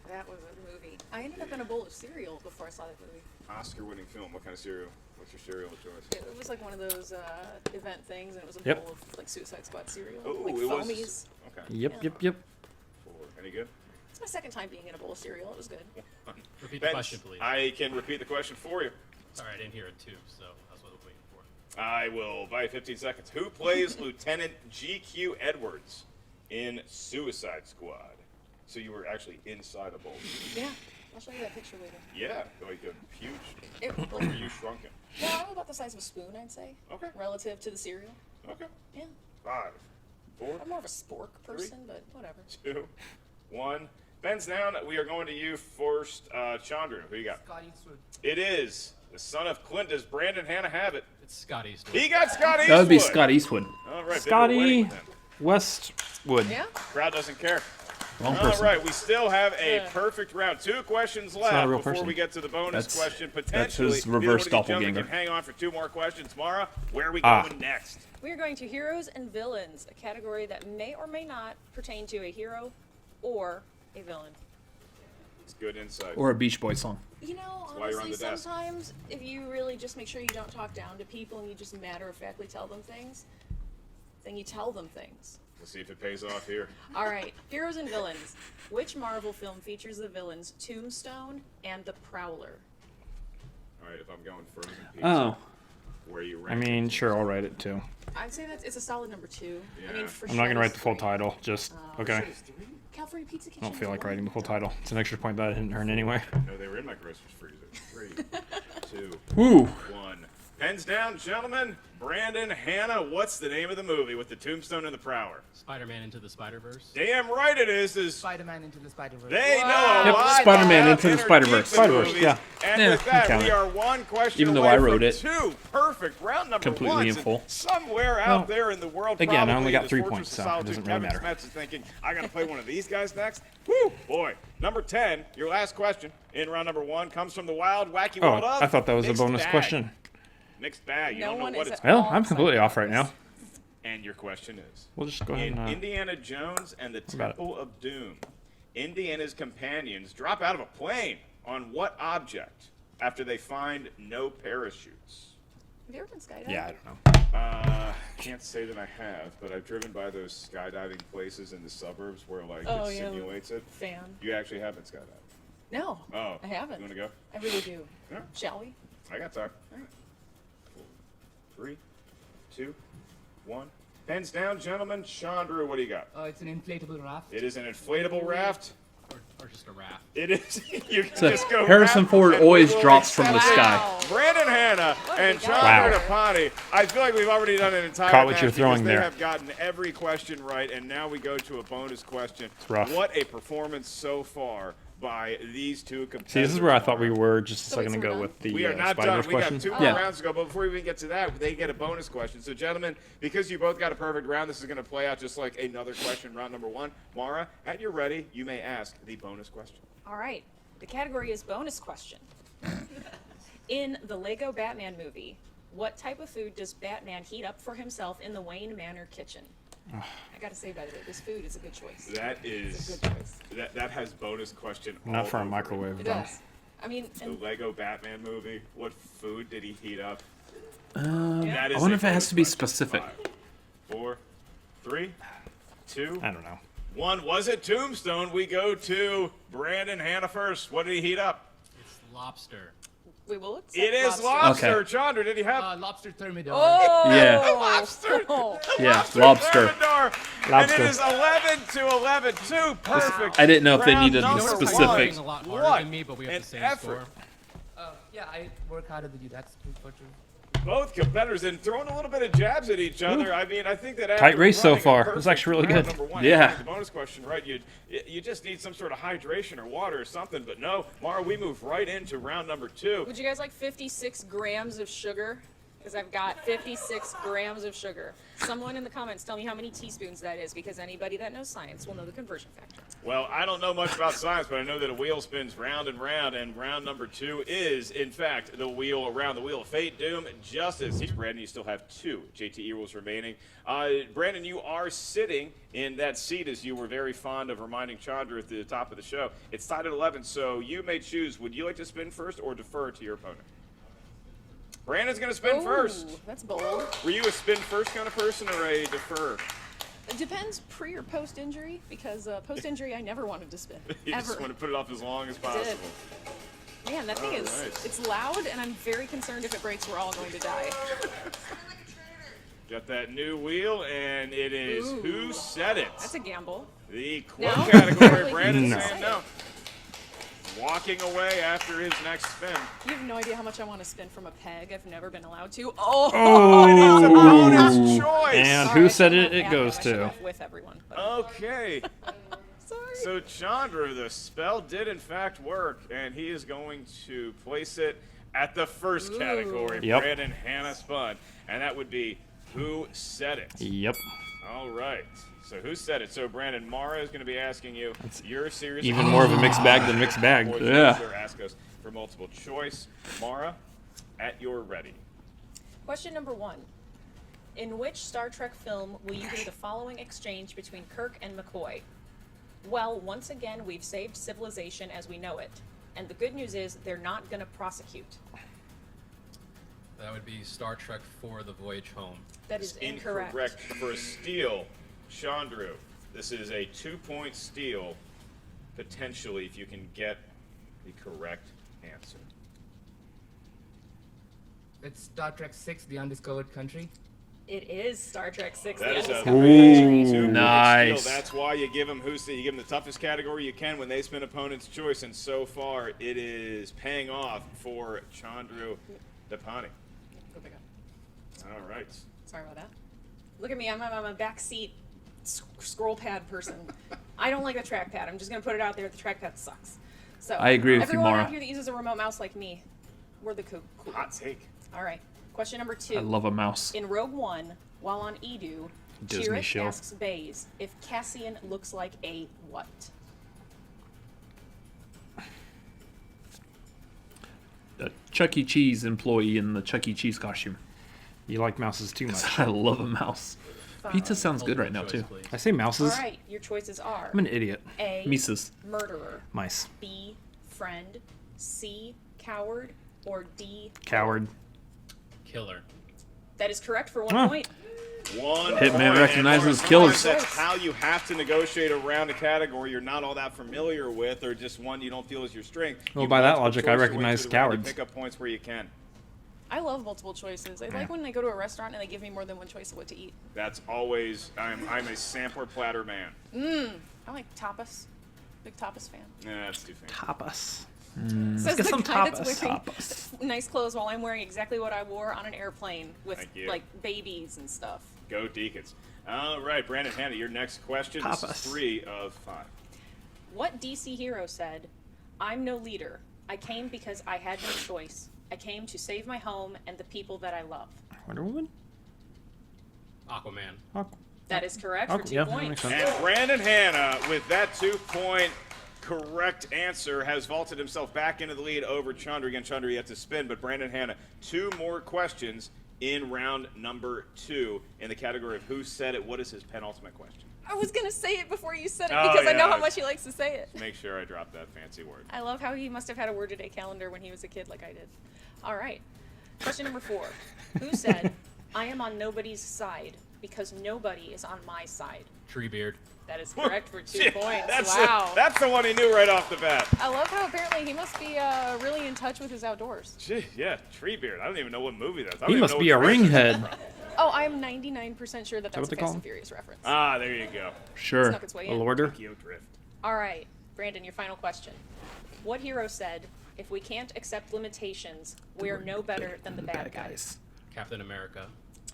That was a movie. I ended up in a bowl of cereal before I saw that movie. Oscar-winning film. What kind of cereal? What's your cereal of choice? It was like one of those event things, and it was a Yep. bowl of like Suicide Squad cereal, Oh, like it was. foamies. Okay. Yep, yep, yep. Any good? It's my second time being in a bowl of cereal. It was good. Repeat the Vince, question, please. I can repeat the question for you. Sorry, I didn't hear it too, so that's what I was waiting for. I will buy 15 seconds. Who plays Lieutenant G.Q. Edwards in Suicide Squad? So you were actually inside a bowl. Yeah, I'll show you that picture later. Yeah, like a huge. It, Or were you shrunken? yeah, I'm about the size of a spoon, I'd say. Okay. Relative to the cereal. Okay. Yeah. 5, 4, I'm more of a spork person, but whatever. 2, 1. Ben's down. We are going to you first. Chandru, who you got? Scott Eastwood. It is the son of Clint. Does Brandon Hanna have it? It's Scott Eastwood. He got Scott Eastwood. That would be Scott Eastwood. All right, Scotty Westwood. Yeah. Crowd doesn't care. Wrong All person. right, we still have a perfect round. 2 questions not a left real before person. we get to the bonus That's- question. that's Potentially, his neither reverse one of these gentlemen doppelganger. can hang on for 2 more questions. Mara, where are we Ah. going next? We are going to heroes and villains, a category that may or may not pertain to a hero or a villain. It's good insight. Or a Beach Boy song. You know, why you're on honestly, the desk. sometimes if you really just make sure you don't talk down to people and you just matter-of-factly tell them things, then you tell them things. We'll see if it pays off here. All right, heroes and villains. Which Marvel film features the villains Tombstone and the Prowler? All right, if I'm going frozen pizza, Oh, where you I rank it? mean, sure, I'll write it too. I'd say that it's a solid number 2. I Yeah. mean, for I'm not gonna sure write it's the full 3. title. Just okay. California Pizza Kitchen. I don't feel is like one. writing the full title. It's an extra point that I didn't earn anyway. No, they were in my grocery freezer. 3, 2, Woo. 1. Pens down, gentlemen. Brandon, Hanna, what's the name of the movie with the Tombstone and the Prowler? Spider-Man Into the Spider-Verse. Damn right it is. Spider-Man Into the Spider-Verse. They know a Yep, lot Spider-Man about Into the inner Spider-Verse. geekdom Spider-Verse, movies. yeah. And Yeah, with that, count we it. are 1 question Even though away I wrote from it. 2 perfect round number Completely 1s. in full. Somewhere out Well, there in the world, again, I probably only got this 3 Fortress points, of so it Solitude, doesn't really Kevin matter. Smets is thinking, I got to play one of these guys next. Woo, boy. Number 10, your last question in round number 1 comes from the wild, wacky Oh, world of I thought that was a mixed bonus bag. question. Mixed bag. You No don't know one what is it's at Well, all I'm completely off right now. excited. And your question is, We'll just go ahead in and. Indiana Jones and the about it? Temple of Doom, Indiana's companions drop out of a plane on what object after they find no parachutes? Have you ever been skydiving? Yeah, I don't know. Can't say that I have, but I've driven by those skydiving places in the suburbs where like Oh, it yeah. simulates it. Fan. You actually haven't skydived. No. Oh, I haven't. You want to go? I really do. Yeah. Shall we? I got time. All right. 3, 2, 1. Pens down, gentlemen. Chandru, what do you got? It's an inflatable raft. It is an inflatable raft. Or just a raft. It is. You can So just go. Harrison raft, Ford and we always will drops from the accept sky. it. Brandon Hanna and Dhandapani. I feel like we've already done an entire Caught what match you're throwing because they there. have gotten every question right, and now we go to a bonus question. rough. What a performance so far by these two competitors. See, this is where I thought we were just a second wait, so ago we're with the We are not done. Spider-Verse We question. got 2 more Yeah. rounds to go, but before we even get to that, they get a bonus question. So, gentlemen, because you both got a perfect round, this is going to play out just like another question, round number 1. Mara, at your ready, you may ask the bonus question. All right. The category is bonus question. In the Lego Batman movie, what type of food does Batman heat up for himself in the Wayne Manor kitchen? I gotta say, by the way, this food is a good choice. That It's is a good choice. that has bonus question. all Not for a over it. microwave, It though. does. I mean, The and Lego Batman movie. What food did he heat up? That I is wonder a if it has bonus to be question. specific. 5, 4, 3, 2, I don't know. 1. Was it Tombstone? We go to Brandon Hanna first. What did he heat up? It's lobster. we will accept It is lobster. Okay. Chandru, did he have? Lobster thermidor. Oh! Yeah. Lobster. Yeah, lobster. Thermidor. And it is 11 to 11. 2 perfect. I didn't know if they round needed number the one. specifics. A lot harder What than me, but we have an the same effort. score. Yeah, I work harder than you. That's true for true. Both competitors and throwing a little bit of jabs at each other. I mean, I think that Tight after race so running a far. It was perfect actually really round good. number 1, Yeah. the bonus question, right? You just need some sort of hydration or water or something. But no, Mara, we move right into round number 2. Would you guys like 56 grams of sugar? Because I've got 56 grams of sugar. Someone in the comments tell me how many teaspoons that is, because anybody that knows science will know the conversion factor. Well, I don't know much about science, but I know that a wheel spins round and round, and round number 2 is, in fact, the wheel around the wheel of fate, doom, justice. Brandon, you still have 2 JTE rules remaining. Brandon, you are sitting in that seat, as you were very fond of reminding Chandru at the top of the show. It's tied at 11, so you may choose. Would you like to spin first or defer to your opponent? Brandon's going to spin first. That's bold. Were you a spin first kind of person or a defer? It depends pre or post injury, because post injury I never wanted to spin. You ever. just want to put it off as long as Did. possible. Man, that thing is, Alright. it's loud, and I'm very concerned if it breaks, we're all going to die. Got that new wheel, and it is Ooh. Who Said It? That's a gamble. The No? quote category. Really? Brandon No. saying no. Walking away after his next spin. You have no idea how much I want to spin from a peg. I've never been allowed to. It's a bonus choice. And Sorry, who I said shouldn't it? have It had goes them. I should to. have with everyone. But Okay. sorry. So Chandru, the spell did in fact work, and he is going to place it at the first category. Yep. Brandon Hanna spun, and that would be Who Said It? Yep. All right. So Who Said It? So Brandon, Mara is going to be asking you your series. Even more of a mixed bag than mixed bag. Or Yeah. or ask us for multiple choice. Mara, at your ready. Question number 1. In which Star Trek film will you hear the following exchange between Kirk and McCoy? Well, once again, we've saved civilization as we know it. And the good news is they're not going to prosecute. That would be Star Trek 4: The Voyage Home. That is incorrect. For a steal, Chandru. This is a 2-point steal, potentially, if you can get the correct answer. It's Star Trek 6, The Undiscovered Country. It is Star Trek 6. That The is a Undiscovered big Country. 2-point nice. steal. That's why you give them you give them the toughest category you can when they spin opponent's choice, and so far it is paying off for Chandru Dhandapani. Go pick up. All right. Sorry about that. Look at me. I'm a backseat scroll pad person. I don't like the trackpad. I'm just going to put it out there. The trackpad sucks. So I agree with you, everyone Mara. out here that uses a remote mouse like me, we're the cool Hot ones. take. All right. Question number 2. I love a mouse. In Rogue One, while on Edu, Disney Chirrut shill. asks Baze if Cassian looks like a what? A Chuck E. Cheese employee in the Chuck E. Cheese costume. You like mouses too much. I love a mouse. Pizza sounds good right now, Multiple too. choice, please. I say mouses. All right. Your choices are I'm an idiot. A. Mises. Murderer. Mice. B. Friend. C. Coward. Or D. Coward. Killer. That is correct for 1 Oh. point. One Hitman point, recognizes and killers. sometimes that's how you have to negotiate around a category you're not all that familiar with, or just one you don't feel is your strength. Well, You by that multiple logic, I choice your way recognize through the round. You cowards. pick up points where you can. I love multiple choices. I like when I go to a restaurant and they give me more than one choice of what to eat. That's always. I'm a sampler platter man. I like tapas. Big tapas fan. Nah, that's too fancy. Tapas. Says get the some guy tapas. that's wearing nice clothes while I'm wearing exactly what I wore on an airplane with Thank you. like babies and stuff. Go Deacons. All right, Brandon Hanna, your next question. This is Tapas. 3 of 5. What DC hero said, "I'm no leader. I came because I had no choice. I came to save my home and the people that I love." Wonder Woman? Aquaman. That is correct for 2 yeah, that points. makes sense. And Brandon Hanna, with that 2-point correct answer, has vaulted himself back into the lead over Chandru. Again, Chandru yet to spin, but Brandon Hanna, 2 more questions in round number 2 in the category of Who Said It. What is his penultimate question? I was going to say it before you said it Oh, because I know yeah. how much he likes to say it. Make sure I drop that fancy word. I love how he must have had a word today calendar when he was a kid like I did. All right. Question number 4. Who said, "I am on nobody's side because nobody is on my side"? Treebeard. That is correct for 2 Shit, points. That's Wow. that's the one he knew right off the bat. I love how apparently he must be really in touch with his outdoors. Gee, yeah, Treebeard. I don't even know what movie that's. I don't He even must know be a what director- ringhead. Oh, I'm 99% sure that that's what a they Fast call and him? Furious reference. Ah, there you go. Sure. Snuck its way A in. lorder? Tokyo Drift. All right, Brandon, your final question. What hero said, "If we can't accept limitations, we are no better than the bad guys"? Captain America.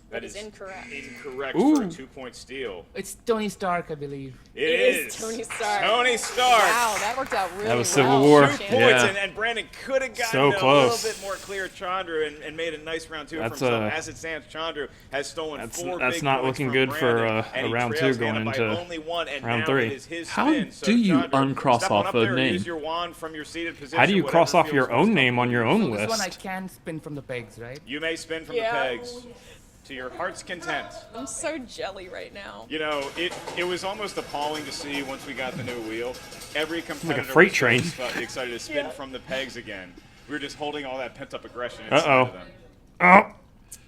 That is incorrect. Incorrect Ooh. for a 2-point steal. It's Tony Stark, I believe. It is Tony Stark. Tony Stark. Wow, that worked out really well. That was Civil War. 2 points, Yeah. and Brandon could have gotten So a close. little bit more clear Chandru and made a nice round 2 That's, for himself. As it stands, Chandru has stolen that's 4 not big looking points from good for, Brandon, and a he round trails 2 going Hanna by into only 1, and round now 3. it is his How spin. So do you Chandru, uncross step on off up a there, name? Use your wand from your seated position. How do you cross whatever off your feels own most name on your So own this one I list? can spin from the pegs, right? You may spin from Yeah. the pegs to your heart's content. I'm so jelly right now. You know, it was almost appalling to see once we got the new wheel. Every competitor freight was train. excited to spin Yeah. from the pegs again. We were just holding all that pent-up aggression Uh-oh. inside of them. Oh!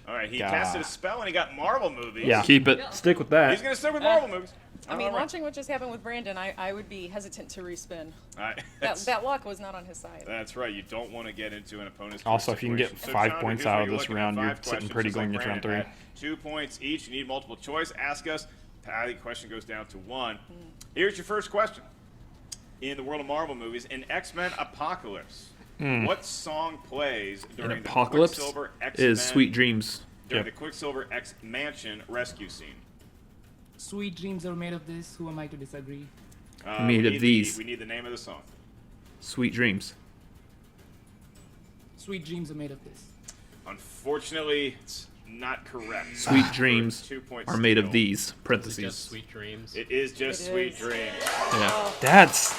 All right, he God. casted a spell and he got Marvel movies. Yeah. Keep it. Stick with He's that. going to stick with Marvel movies. I mean, All right. watching what just happened with Brandon, I would be hesitant to respin. All right, That, that's, that luck was not on his side. that's right. You don't want to get into an opponent's Also, if you can get situation. 5 Chandru, points here's out what of you're this looking at. round, you're 5 sitting questions, pretty just like going into round Brandon 3. had. 2 points each. You need multiple choice. Ask us. The question goes down to 1. Here's your first question. In the world of Marvel movies, in X-Men Apocalypse, what song plays during the Apocalypse Quicksilver X-Men is Sweet Dreams. during the Quicksilver X Mansion rescue scene? Sweet dreams are made of this. Who am I to disagree? Made we of need these. we need the name of the song. Sweet Dreams. Sweet dreams are made of this. Unfortunately, it's not correct. Sweet For a dreams 2-point are made of steal. these. Is it Parentheses. just sweet dreams? It is just It Sweet is. Dreams. Yeah. That's.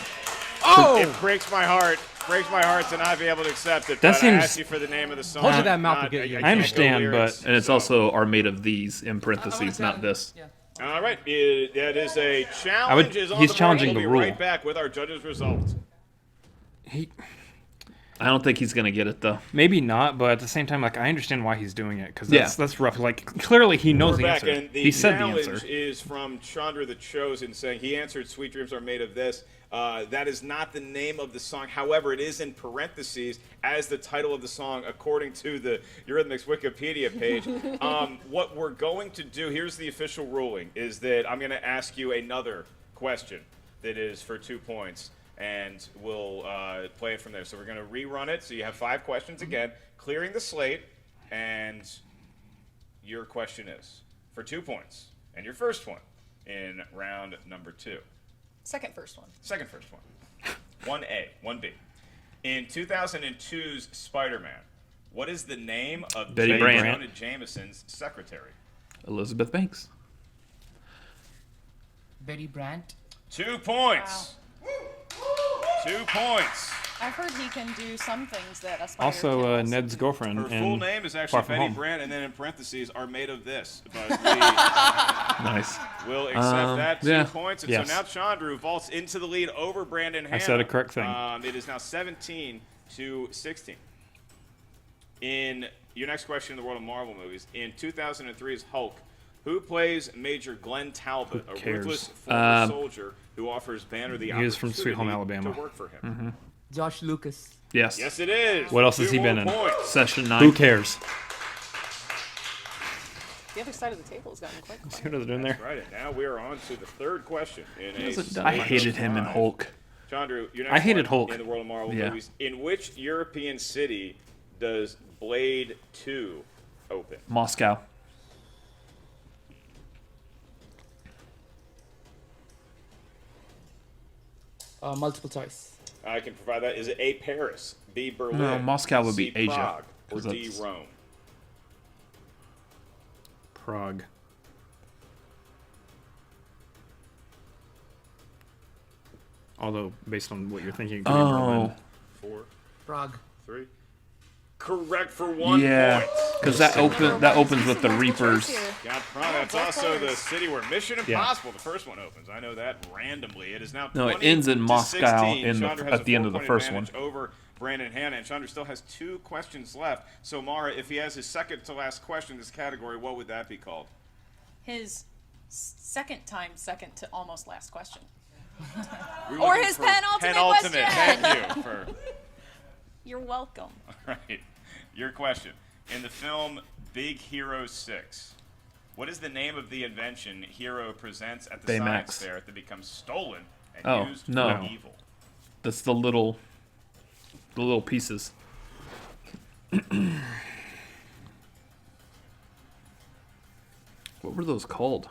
It breaks my heart. Breaks my heart to not be able to accept it. That but I seems- asked you for the name of the song. Told you that mouth not- would get you in can't I understand, go but- lyrics, And it's so. also are made of these in parentheses, not this. Yeah. All right, that is a challenge. Is on he's the board. challenging We'll the be rule. right back with our judges' results. I don't think he's gonna get it though. Maybe not, but at the same time, like I understand why he's doing it because Yeah. that's rough. Like clearly he knows We're the back, answer. and the He said the challenge answer. is from Chandru the Chosen, saying he answered "Sweet Dreams Are Made of This." That is not the name of the song. However, it is in parentheses as the title of the song, according to the Eurythmics Wikipedia page. What we're going to do, here's the official ruling, is that I'm going to ask you another question that is for 2 points, and we'll play it from there. So we're going to rerun it. So you have 5 questions again, clearing the slate, and your question is for 2 points, and your first one in round number 2. Second first one. Second first one. 1A, 1B. In 2002's Spider-Man, what is the name of Betty J. Brant. Jonah Jameson's secretary? Elizabeth Banks. Betty Brant. 2 points. 2 points. I've heard he can do some things that a spider Also, can also Ned's do. girlfriend. Her in full name is actually Far From Betty Home. Brant, and then in parentheses are made of this. But Nice. we'll accept that 2 yeah. points. And Yes. so now Chandru vaults into the lead over Brandon Hanna. said a correct thing. It is now 17-16. In your next question in the world of Marvel movies, in 2003's Hulk, who plays Major Glenn Talbot, Who a cares? ruthless former soldier who offers Banner the He opportunity is from Sweet Home Alabama. to work for him? Josh Lucas. Yes. Yes, it is. What else has 2 he been more in? points. Session 9. Who cares? The other side of the table has gotten quite See quiet. what I was doing there? That's right. And now we are on to the third question. I hated him in Hulk. Chandru, your next I hated one Hulk. in the world of Marvel Yeah. movies. In which European city does Blade 2 open? Moscow. Multiple choice. I can provide that. Is it A, Paris, B, Berlin, No, Moscow would be C, Asia, Prague, or 'cause D, that's- Rome? Prague. Although, based on what you're thinking, it could be Berlin. 4, Prague. 3. Correct for 1 Yeah, point. because that opens with the Reapers. Got Prague. That's also the city where Mission Yeah. Impossible, the first one, opens. I know that randomly. It is now No, it 20 ends in to Moscow 16. in the- Chandru has at a the end of the 4-point first advantage over Brandon Hanna, and Chandru still has 2 questions left. So, Mara, if he has his second to last question in this category, what would that be called? His second to almost last question. We're Or looking his for penultimate question. Thank you for. You're welcome. All right. Your question. In the film Big Hero 6, what is the name of the invention Hero presents at the Baymax. science fair that becomes stolen and Oh, used no. for evil? That's the little pieces. What were those called?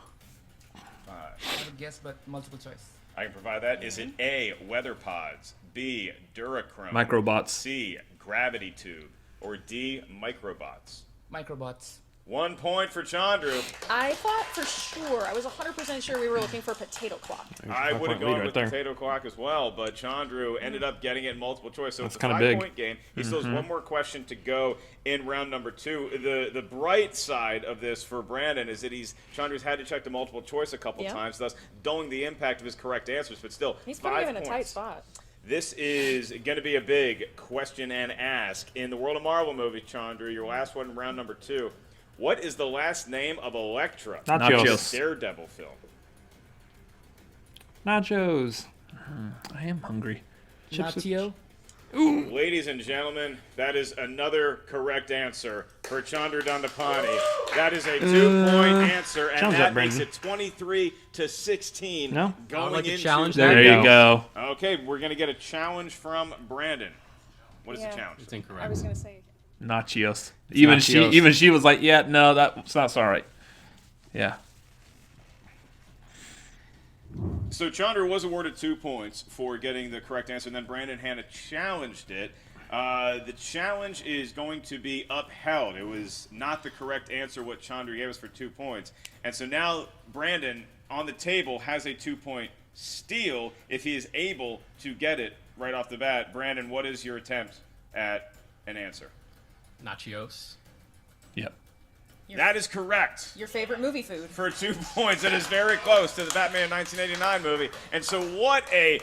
I would guess, but multiple choice. I can provide that. Is it A, weather pods, B, Durachrome, Microbots. C, gravity tube, or D, microbots? Microbots. 1 point for Chandru. I thought for sure, I was 100% sure we were looking for potato clock. I would have lead gone right with there. potato clock as well, but Chandru ended up getting it in multiple choice. So That's it's a kinda big. 5-point game. He still has one more question to go in round number 2. The bright side of this for Brandon is that Chandru's had to check the multiple choice a couple Yeah. times, thus dulling the impact of his correct answers. But still, He's 5 putting him in points. a tight spot. This is going to be a big question and ask. In the world of Marvel movies, Chandru, your last one in round number 2. What is the last name of Elektra? Nachos. Daredevil film. Nachos. I am hungry. Nachio. Ladies and gentlemen, that is another correct answer for Chandru Dhandapani. That is a 2-point answer, and challenge that that, makes Brandon. it 23 to 16. No? Going I would like to into challenge There that. you go. Okay, we're going to get a challenge from Brandon. What is Yeah. the challenge? It's incorrect. I was going to say. Nachios. Nachios. Even she was like, yeah, no, that's all right. Yeah. So Chandru was awarded 2 points for getting the correct answer, and then Brandon Hanna challenged it. The challenge is going to be upheld. It was not the correct answer what Chandru gave us for 2 points. And so now Brandon, on the table, has a 2-point steal if he is able to get it right off the bat. Brandon, what is your attempt at an answer? Nachios. Yep. That is correct. Your favorite movie food. For 2 points. It is very close to the Batman 1989 movie. And so what a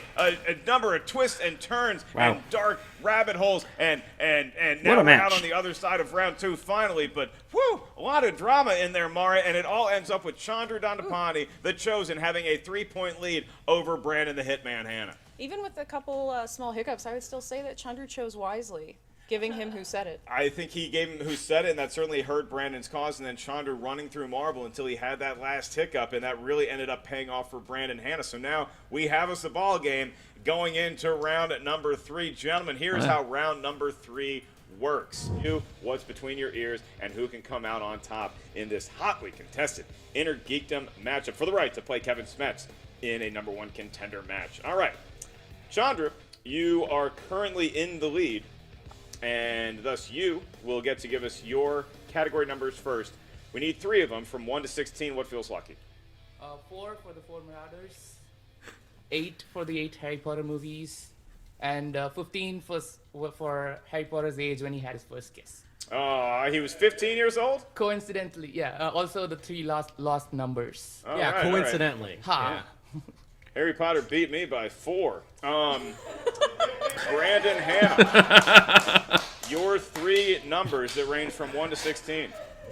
number of twists and turns and dark rabbit holes. And now What a we're out match. on the other side of round 2 finally. But, whew, a lot of drama in there, Mara. And it all ends up with Chandru Dhandapani, the Chosen, having a 3-point lead over Brandon the Hitman Hanna. Even with a couple small hiccups, I would still say that Chandru chose wisely, giving him who said it. I think he gave him who said it, and that certainly hurt Brandon's cause. And then Chandru running through Marvel until he had that last hiccup, and that really ended up paying off for Brandon Hanna. So now we have us a ball game going into round number 3. Gentlemen, here's how round number 3 works. What's between your ears, and who can come out on top in this hotly contested Inner Geekdom matchup for the right to play Kevin Smets in a number 1 contender match. All right, Chandru, you are currently in the lead. And thus you will get to give us your category numbers first. We need 3 of them from 1 to 16. What feels lucky? 4 for the 4 Marauders. 8 for the 8 Harry Potter movies. And 15 for Harry Potter's age when he had his first kiss. He was 15 years old? Coincidentally, yeah. Also the 3 lost numbers. All Yeah, right, coincidentally. Ha. Yeah. Harry Potter beat me by 4. Brandon Hanna, your 3 numbers that range from 1 to 16.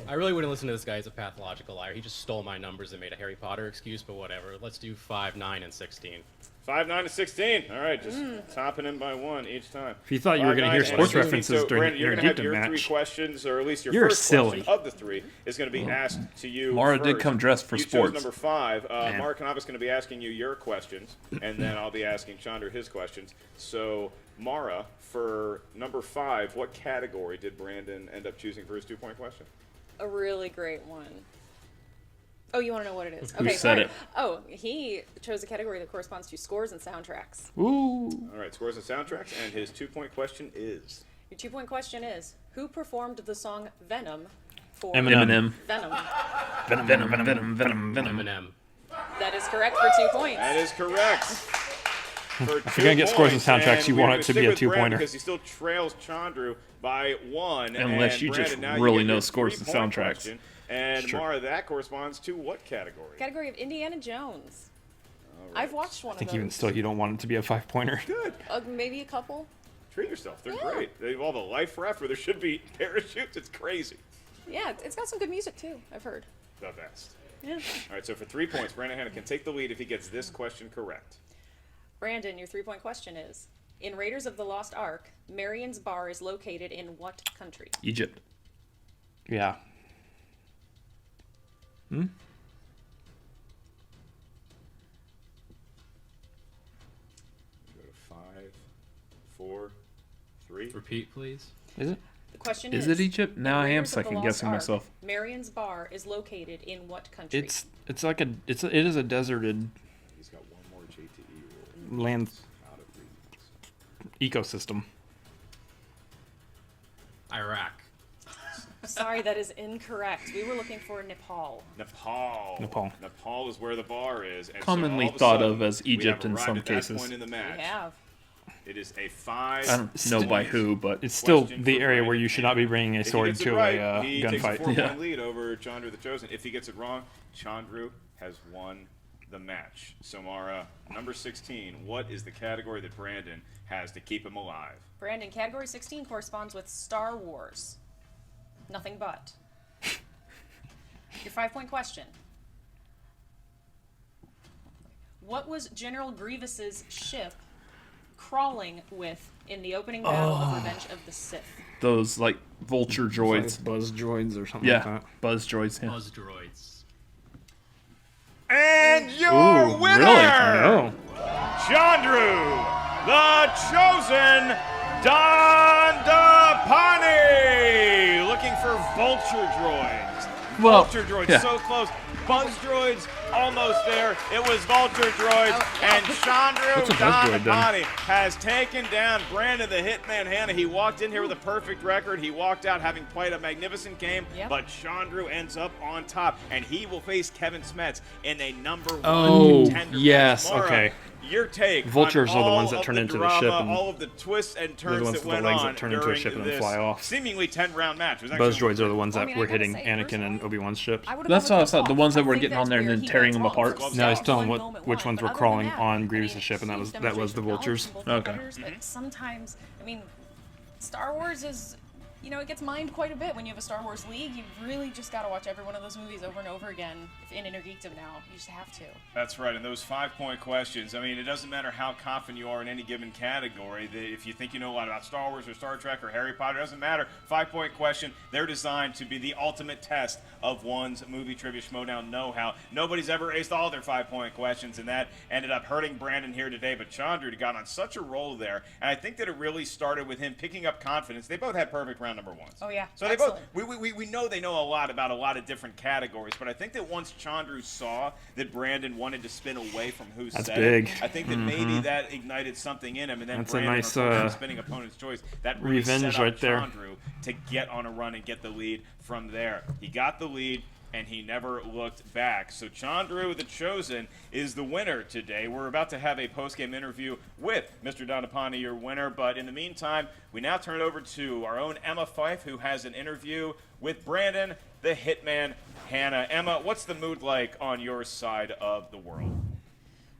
I really wouldn't listen to this guy. He's a pathological liar. He just stole my numbers and made a Harry Potter excuse, but whatever. Let's do 5, 9, and 16. 5, 9, and 16. All right, just topping him by 1 each time. If you thought you were going to hear sports references so, during Brandon, you're your going to have Deepton your match, 3 questions, or at least your You're first silly. question of the 3 is going to be asked to you. Mara first. did come dressed for you sports. Chose number 5. Mark Kanava's going to be asking you your questions, and then I'll be asking Chandru his questions. So, Mara, for number 5, what category did Brandon end up choosing for his 2-point question? A really great one. Oh, you want to know what it is? Who Okay, said sorry. it? Oh, he chose a category that corresponds to scores and soundtracks. Ooh. All right, scores and soundtracks, and his 2-point question is... Your 2-point question is, who performed the song Venom for... Eminem. Venom. Venom. Eminem. That is correct for 2 points. That is correct. If you're going to get scores and soundtracks, you want it to be a 2-pointer. Because he still trails Chandru by 1. Unless and you just Brandon, now really you get know your scores and 3-point soundtracks. question. And Sure. Mara, that corresponds to what category? Category of Indiana Jones. I've watched one I think of even those. still, you don't want it to be a 5-pointer. Good. Maybe a couple. Treat yourself. They're Yeah. great. They have all the life raft where there should be parachutes. It's crazy. Yeah, it's got some good music too, I've heard. The best. Yeah. All right, so for 3 points, Brandon Hanna can take the lead if he gets this question correct. Brandon, your 3-point question is, in Raiders of the Lost Ark, Marion's Bar is located in what country? Egypt. Yeah. Go to 5, 4, 3. Repeat, please. Is it? The question Is is, it Egypt? in Now I am Raiders of the second Lost guessing Ark, myself. Marion's Bar is located in what country? It is a deserted He's got one more JTE rule. land Out of reasons. ecosystem. Iraq. Sorry, that is incorrect. We were looking for Nepal. Nepal is where the bar is. And Commonly so all thought a of sudden, as we have Egypt in arrived some at that cases. point in the match. We have. It is a 5. I don't know by who, but It's still question the for area where Brandon you should not be bringing a If he sword gets it to right, a he takes a gunfight. 4-point lead over Chandru the Chosen. If he gets it wrong, Chandru has won the match. So Mara, number 16, what is the category that Brandon has to keep him alive? Brandon, category 16 corresponds with Star Wars. Nothing but. Your 5-point question. What was General Grievous's ship crawling with in the opening battle of Revenge of the Sith? Those like vulture droids. Buzz droids or something Yeah, like that. buzz droids. Yeah. Buzz droids. And your Ooh, winner, really? Oh. Chandru, the Chosen, Dhandapani, looking for vulture droids. Well, Vulture droids, yeah. so close. Buzz droids, almost there. It was vulture droids, and Chandru What's a buzz droid, then? Dhandapani has taken down Brandon the Hitman Hanna. He walked in here with a perfect record. He walked out having played a magnificent game, Yep. but Chandru ends up on top, and he will face Kevin Smets in a number 1 Oh, contender. yes, Mara, okay. Your take Vultures on are the all ones that of turn the into the drama, ship and all of the twists and they're turns the ones that with the went legs on that turn into a during ship and then this fly off. seemingly 10-round match. It was Buzz actually- droids are the ones Well, that I mean, were I gotta hitting say, Anakin personally, and Obi-Wan's ships. I would've That's gone what I with thought. The ones that I were think getting that's on there and where then he tearing went them wrong. apart. Because No, I was that telling one what moment which won, ones but were other than crawling that, on I Grievous' mean, ship, and that huge was the demonstration of knowledge Vultures. from both Okay. competitors, but sometimes, I mean, Star Wars is, you know, it gets mined quite a bit when you have a Star Wars league. You've really just got to watch every one of those movies over and over again. If in Intergeekdom now, you just have to. That's right, and those 5-point questions, I mean, it doesn't matter how confident you are in any given category. If you think you know a lot about Star Wars or Star Trek or Harry Potter, it doesn't matter. 5-point question, they're designed to be the ultimate test of one's movie trivia Schmoedown know-how. Nobody's ever aced all their 5-point questions, and that ended up hurting Brandon here today, but Chandru got on such a roll there, and I think that it really started with him picking up confidence. They both had perfect round number 1s. Oh, yeah. So they both, we know they know a lot about a lot of different categories, but I think that once Chandru saw that Brandon wanted to spin away from who That's said big. it, I think that maybe that ignited something in him, and then That's a Brandon, nice, unfortunately, spinning opponent's choice, that really revenge set up right there. Chandru to get on a run and get the lead from there. He got the lead, and he never looked back. So Chandru the Chosen is the winner today. We're about to have a post-game interview with Mr. Dhandapani, your winner, but in the meantime, we now turn it over to our own Emma Fife, who has an interview with Brandon the Hitman Hanna. Emma, what's the mood like on your side of the world?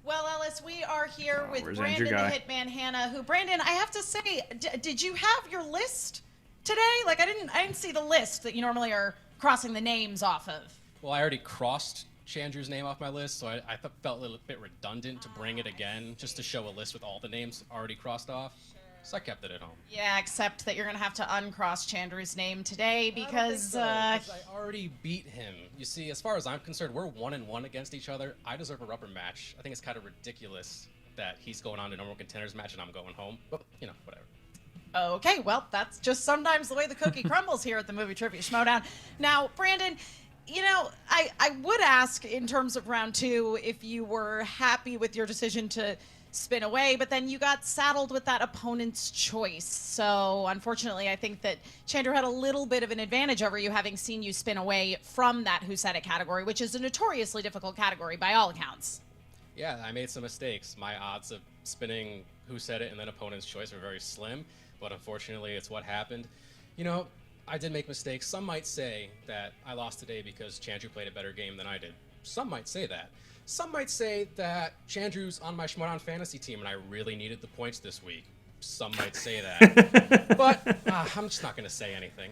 Well, Ellis, we are here with where's Brandon Andrew the guy? Hitman Hanna. Who, Brandon, I have to say, did you have your list today? Like, I didn't see the list that you normally are crossing the names off of? Well, I already crossed Chandru's name off my list, so I felt a little bit redundant to bring it again, just to show a list with all the names already crossed off. So I kept it at home. Yeah, except that you're going to have to uncross Chandru's name today because I already beat him. You see, as far as I'm concerned, we're 1-1 against each other. I deserve a rubber match. I think it's kind of ridiculous that he's going on to normal contenders match and I'm going home. But, you know, whatever. Okay, well, that's just sometimes the way the cookie crumbles here at the Movie Trivia Schmoedown. Now, Brandon, you know, I would ask in terms of round 2 if you were happy with your decision to spin away, but then you got saddled with that opponent's choice. So unfortunately, I think that Chandru had a little bit of an advantage over you, having seen you spin away from that Who Said It category, which is a notoriously difficult category by all accounts. Yeah, I made some mistakes. My odds of spinning Who Said It and then opponent's choice are very slim, but unfortunately, it's what happened. You know, I did make mistakes. Some might say that I lost today because Chandru played a better game than I did. Some might say that. Some might say that Chandru's on my Schmoedown fantasy team and I really needed the points this week. Some might say that. But I'm just not going to say anything.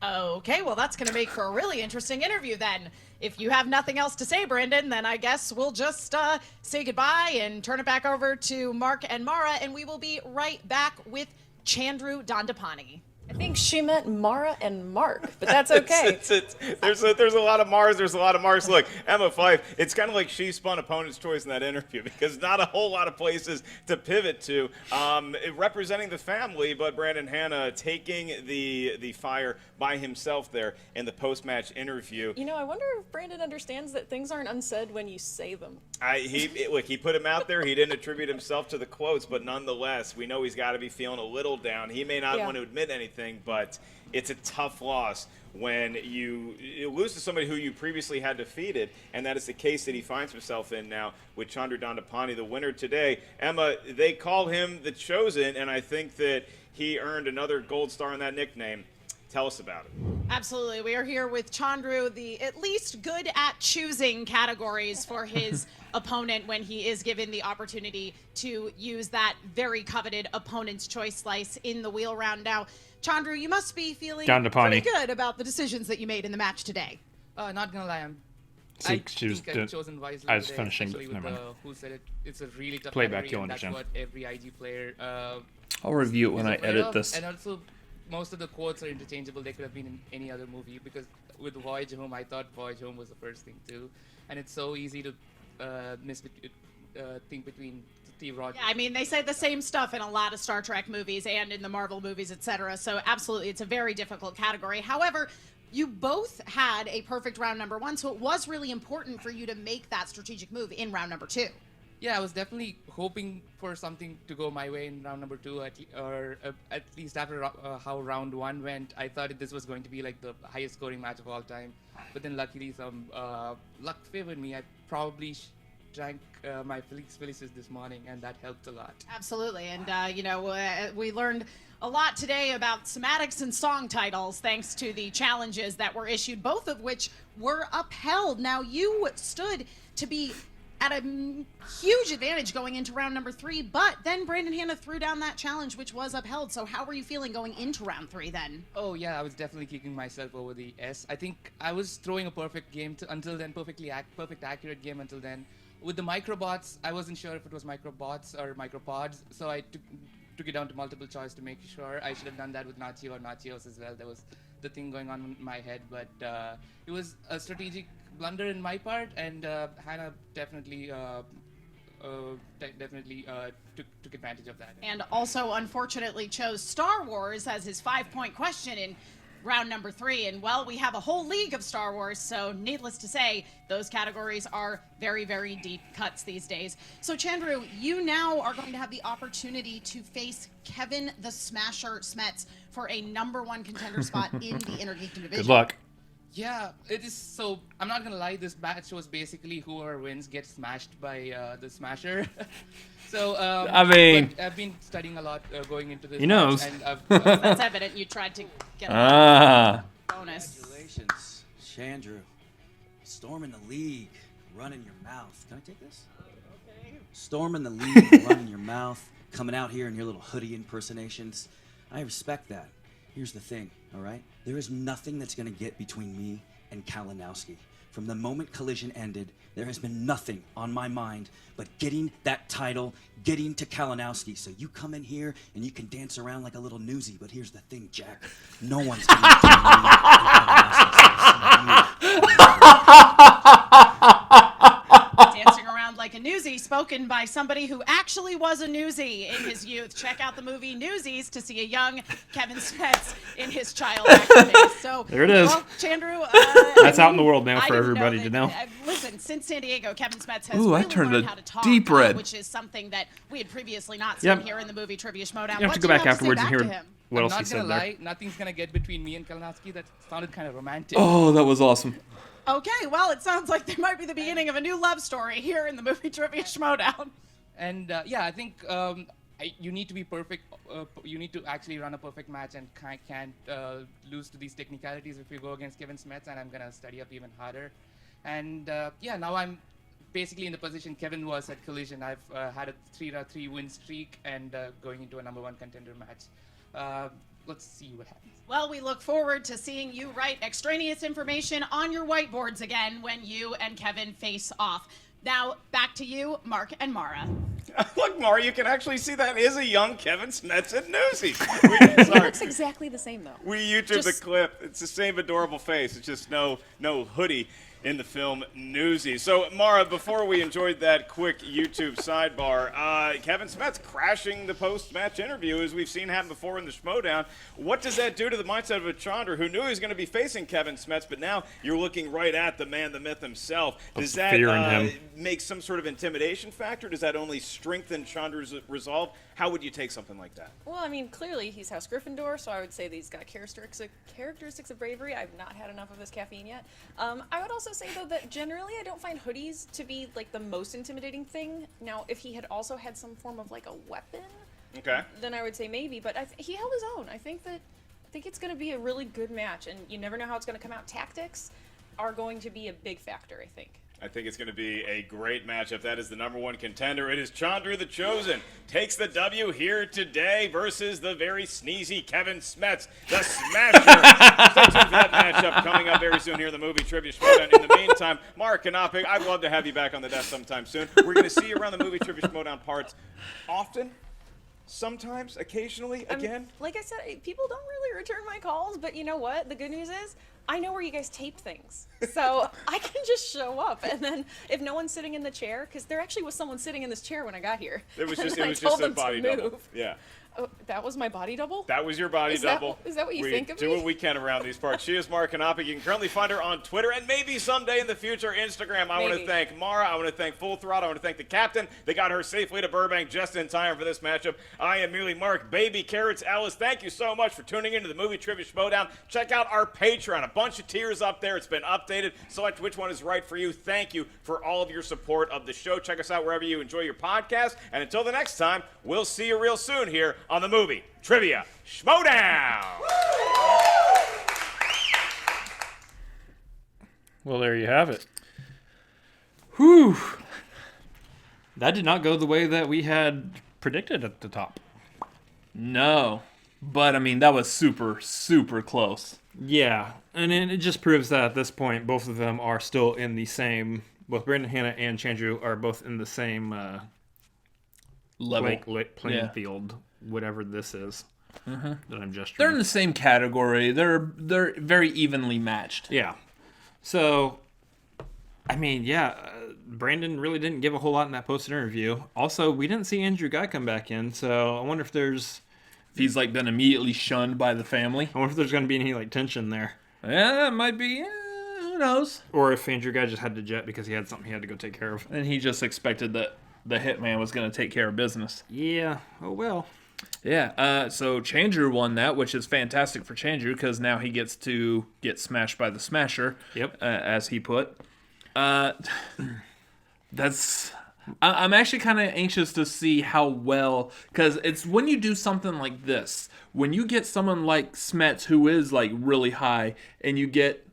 Okay, well, that's going to make for a really interesting interview then. If you have nothing else to say, Brandon, then I guess we'll just say goodbye and turn it back over to Mark and Mara, and we will be right back with Chandru Dhandapani. I think she meant Mara and Mark, but that's okay. There's a lot of Mars. There's a lot of Mars. Look, Emma Fife, it's kind of like she spun opponent's choice in that interview because not a whole lot of places to pivot to. Representing the family, but Brandon Hanna taking the fire by himself there in the post-match interview. You know, I wonder if Brandon understands that things aren't unsaid when you say them. He put him out there. He didn't attribute himself to the quotes, but nonetheless, we know he's got to be feeling a little down. He may not want to admit anything, but it's a tough loss when you lose to somebody who you previously had defeated, and that is the case that he finds himself in now with Chandru Dhandapani, the winner today. Emma, they call him the Chosen, and I think that he earned another gold star in that nickname. Tell us about it. Absolutely. We are here with Chandru, the at least good at choosing categories for his opponent when he is given the opportunity to use that very coveted opponent's choice slice in the wheel round. Now, Chandru, you must be feeling pretty good about the decisions that you made in the match today. Not gonna lie, I think I've chosen wisely I was today, finishing, especially but with never mind. Who Said It. It's a really tough Playback, category, you'll and that's understand. what every IG player I'll review it when I is afraid edit of. this. And also, most of the quotes are interchangeable. They could have been in any other movie, because with Voyage Home, I thought Voyage Home was the first thing too, and it's so easy to think between Steve Rogers. Yeah, I mean, they say the same stuff in a lot of Star Trek movies and in the Marvel movies, etc. So absolutely, it's a very difficult category. However, you both had a perfect round number 1, so it was really important for you to make that strategic move in round number 2. Yeah, I was definitely hoping for something to go my way in round number 2, at least after how round 1 went. I thought this was going to be like the highest scoring match of all time, but then luckily some luck favored me. I probably drank my Felix Felicis this morning, and that helped a lot. Absolutely, and you know, we learned a lot today about semantics and song titles thanks to the challenges that were issued, both of which were upheld. Now, you stood to be at a huge advantage going into round number 3, but then Brandon Hanna threw down that challenge, which was upheld. So how were you feeling going into round 3 then? Oh yeah, I was definitely kicking myself over the S. I think I was throwing a perfect game until then, perfect accurate game until then. With the microbots, I wasn't sure if it was microbots or micropods, so I took it down to multiple choice to make sure. I should have done that with Nacho or Nachios as well. That was the thing going on in my head, but it was a strategic blunder in my part, and Hanna definitely took advantage of that. And also, unfortunately, chose Star Wars as his 5-point question in round number 3. And well, we have a whole league of Star Wars, so needless to say, those categories are very, very deep cuts these days. So Chandru, you now are going to have the opportunity to face Kevin the Smasher Smets for a number 1 contender spot in the Intergeekdom division. Good luck. Yeah, it is. So I'm not gonna lie, this match was basically whoever wins gets smashed by the Smasher. So I mean, I've been studying a lot going into this. He knows. Match, and That's evident. You tried to get a bonus. Congratulations, Chandru. Storming the league, running your mouth. Can I take this? Okay. Storming the league, running your mouth, coming out here in your little hoodie impersonations. I respect that. Here's the thing. all right? There is nothing that's going to get between me and Kalinowski. From the moment Collision ended, there has been nothing on my mind but getting that title, getting to Kalinowski. So you come in here and you can dance around like a little newsie, but here's the thing, Jack. No one's going to get to me and Kalinowski. Dancing around like a newsie, spoken by somebody who actually was a newsie in his youth. Check out the movie Newsies to see a young Kevin Smets in his child acting days. So There it is. Well, Chandru, That's out in the world now I for didn't everybody that- to know. Listen, since San Diego, Kevin Smets has Ooh, I really turned learned a how to talk, deep red. which is something that we had previously not seen Yep. here in the movie Trivia Schmoedown. You have What to do go back have afterwards to and say hear back to him? what I'm else he not said gonna there. lie, nothing's gonna get between me and Kalinowski. That sounded kind of romantic. Oh, that was awesome. Okay, well, it sounds like there might be the beginning of a new love story here in the movie Trivia Schmoedown. And yeah, I think you need to be perfect. You need to actually run a perfect match and can't lose to these technicalities if you go against Kevin Smets. And I'm gonna study up even harder. And yeah, now I'm basically in the position Kevin was at Collision. I've had a 3 win streak and going into a #1 contender match. Let's see what happens. Well, we look forward to seeing you write extraneous information on your whiteboards again when you and Kevin face off. Now, back to you, Mark and Mara. Look, Mara, you can actually see that is a young Kevin Smets at Newsies. It looks exactly the same, though. We YouTube Just- the clip. It's the same adorable face. It's just no hoodie in the film Newsies. So, Mara, before we enjoyed that quick YouTube sidebar, Kevin Smets crashing the post-match interview, as we've seen happen before in the Schmoedown. What does that do to the mindset of a Chandru who knew he was going to be facing Kevin Smets, but now you're looking right at the man, the myth himself? Does that fear in him. make some sort of intimidation factor? Does that only strengthen Chandru's resolve? How would you take something like that? Well, I mean, clearly he's House Gryffindor, so I would say that he's got characteristics of bravery. I've not had enough of his caffeine yet. I would also say, though, that generally I don't find hoodies to be, like, the most intimidating thing. Now, if he had also had some form of, like, a weapon, Okay. then I would say maybe. But he held his own. I think it's going to be a really good match, and you never know how it's going to come out. Tactics are going to be a big factor, I think. I think it's going to be a great matchup. That is the #1 contender. It is Chandru the Chosen. Takes the W here today versus the very sneezy Kevin Smets, the Smasher. Stay tuned for that matchup coming up very soon here in the movie Trivia Schmoedown. In the meantime, Mark Kanopik, I'd love to have you back on the desk sometime soon. We're going to see you around the movie Trivia Schmoedown parts often. Sometimes, occasionally, again. Like I said, people don't really return my calls, but you know what? The good news is I know where you guys tape things. So I can just show up, and then if no one's sitting in the chair, because there actually was someone sitting in this chair when I got here. It was just, and it I was told just a them to body double. move. Yeah. Oh, that was my body double? That was your body double. Is that what you we think of do me? what we can around these parts. She is Mara Kanopik. You can currently find her on Twitter and maybe someday in the future Instagram. I want to Maybe. thank Mara. I want to thank Full Throttle. I want to thank the captain. They got her safely to Burbank just in time for this matchup. I am merely Mark. Baby Carrots Ellis, thank you so much for tuning into the movie Trivia Schmoedown. Check out our Patreon. A bunch of tiers up there. It's been updated. Select which one is right for you. Thank you for all of your support of the show. Check us out wherever you enjoy your podcast. And until the next time, we'll see you real soon here on the movie Trivia Schmoedown. Well, there you have it. Whew. That did not go the way that we had predicted at the top. No. But, I mean, that was super, super close. Yeah, and it just proves that at this point, both of them are still in the same. Both Brandon, Hanna, and Chandru are both in the same Level. playing field, whatever this is that I'm just. They're in the same category. They're very evenly matched. Yeah. So, I mean, Brandon really didn't give a whole lot in that post interview. Also, we didn't see Andrew Guy come back in, so I wonder if he's like been immediately shunned by the family. I wonder if there's going to be any like tension there. Yeah, it might be. Who knows? Or if Andrew Guy just had to jet because he had something he had to go take care of. And he just expected that the Hitman was going to take care of business. Yeah. Oh, well. Yeah. So Chandru won that, which is fantastic for Chandru because now he gets to get smashed by the Smasher. Yep. As he put. I'm actually kind of anxious to see how well, because it's when you do something like this, when you get someone like Smets who is like really high, and you get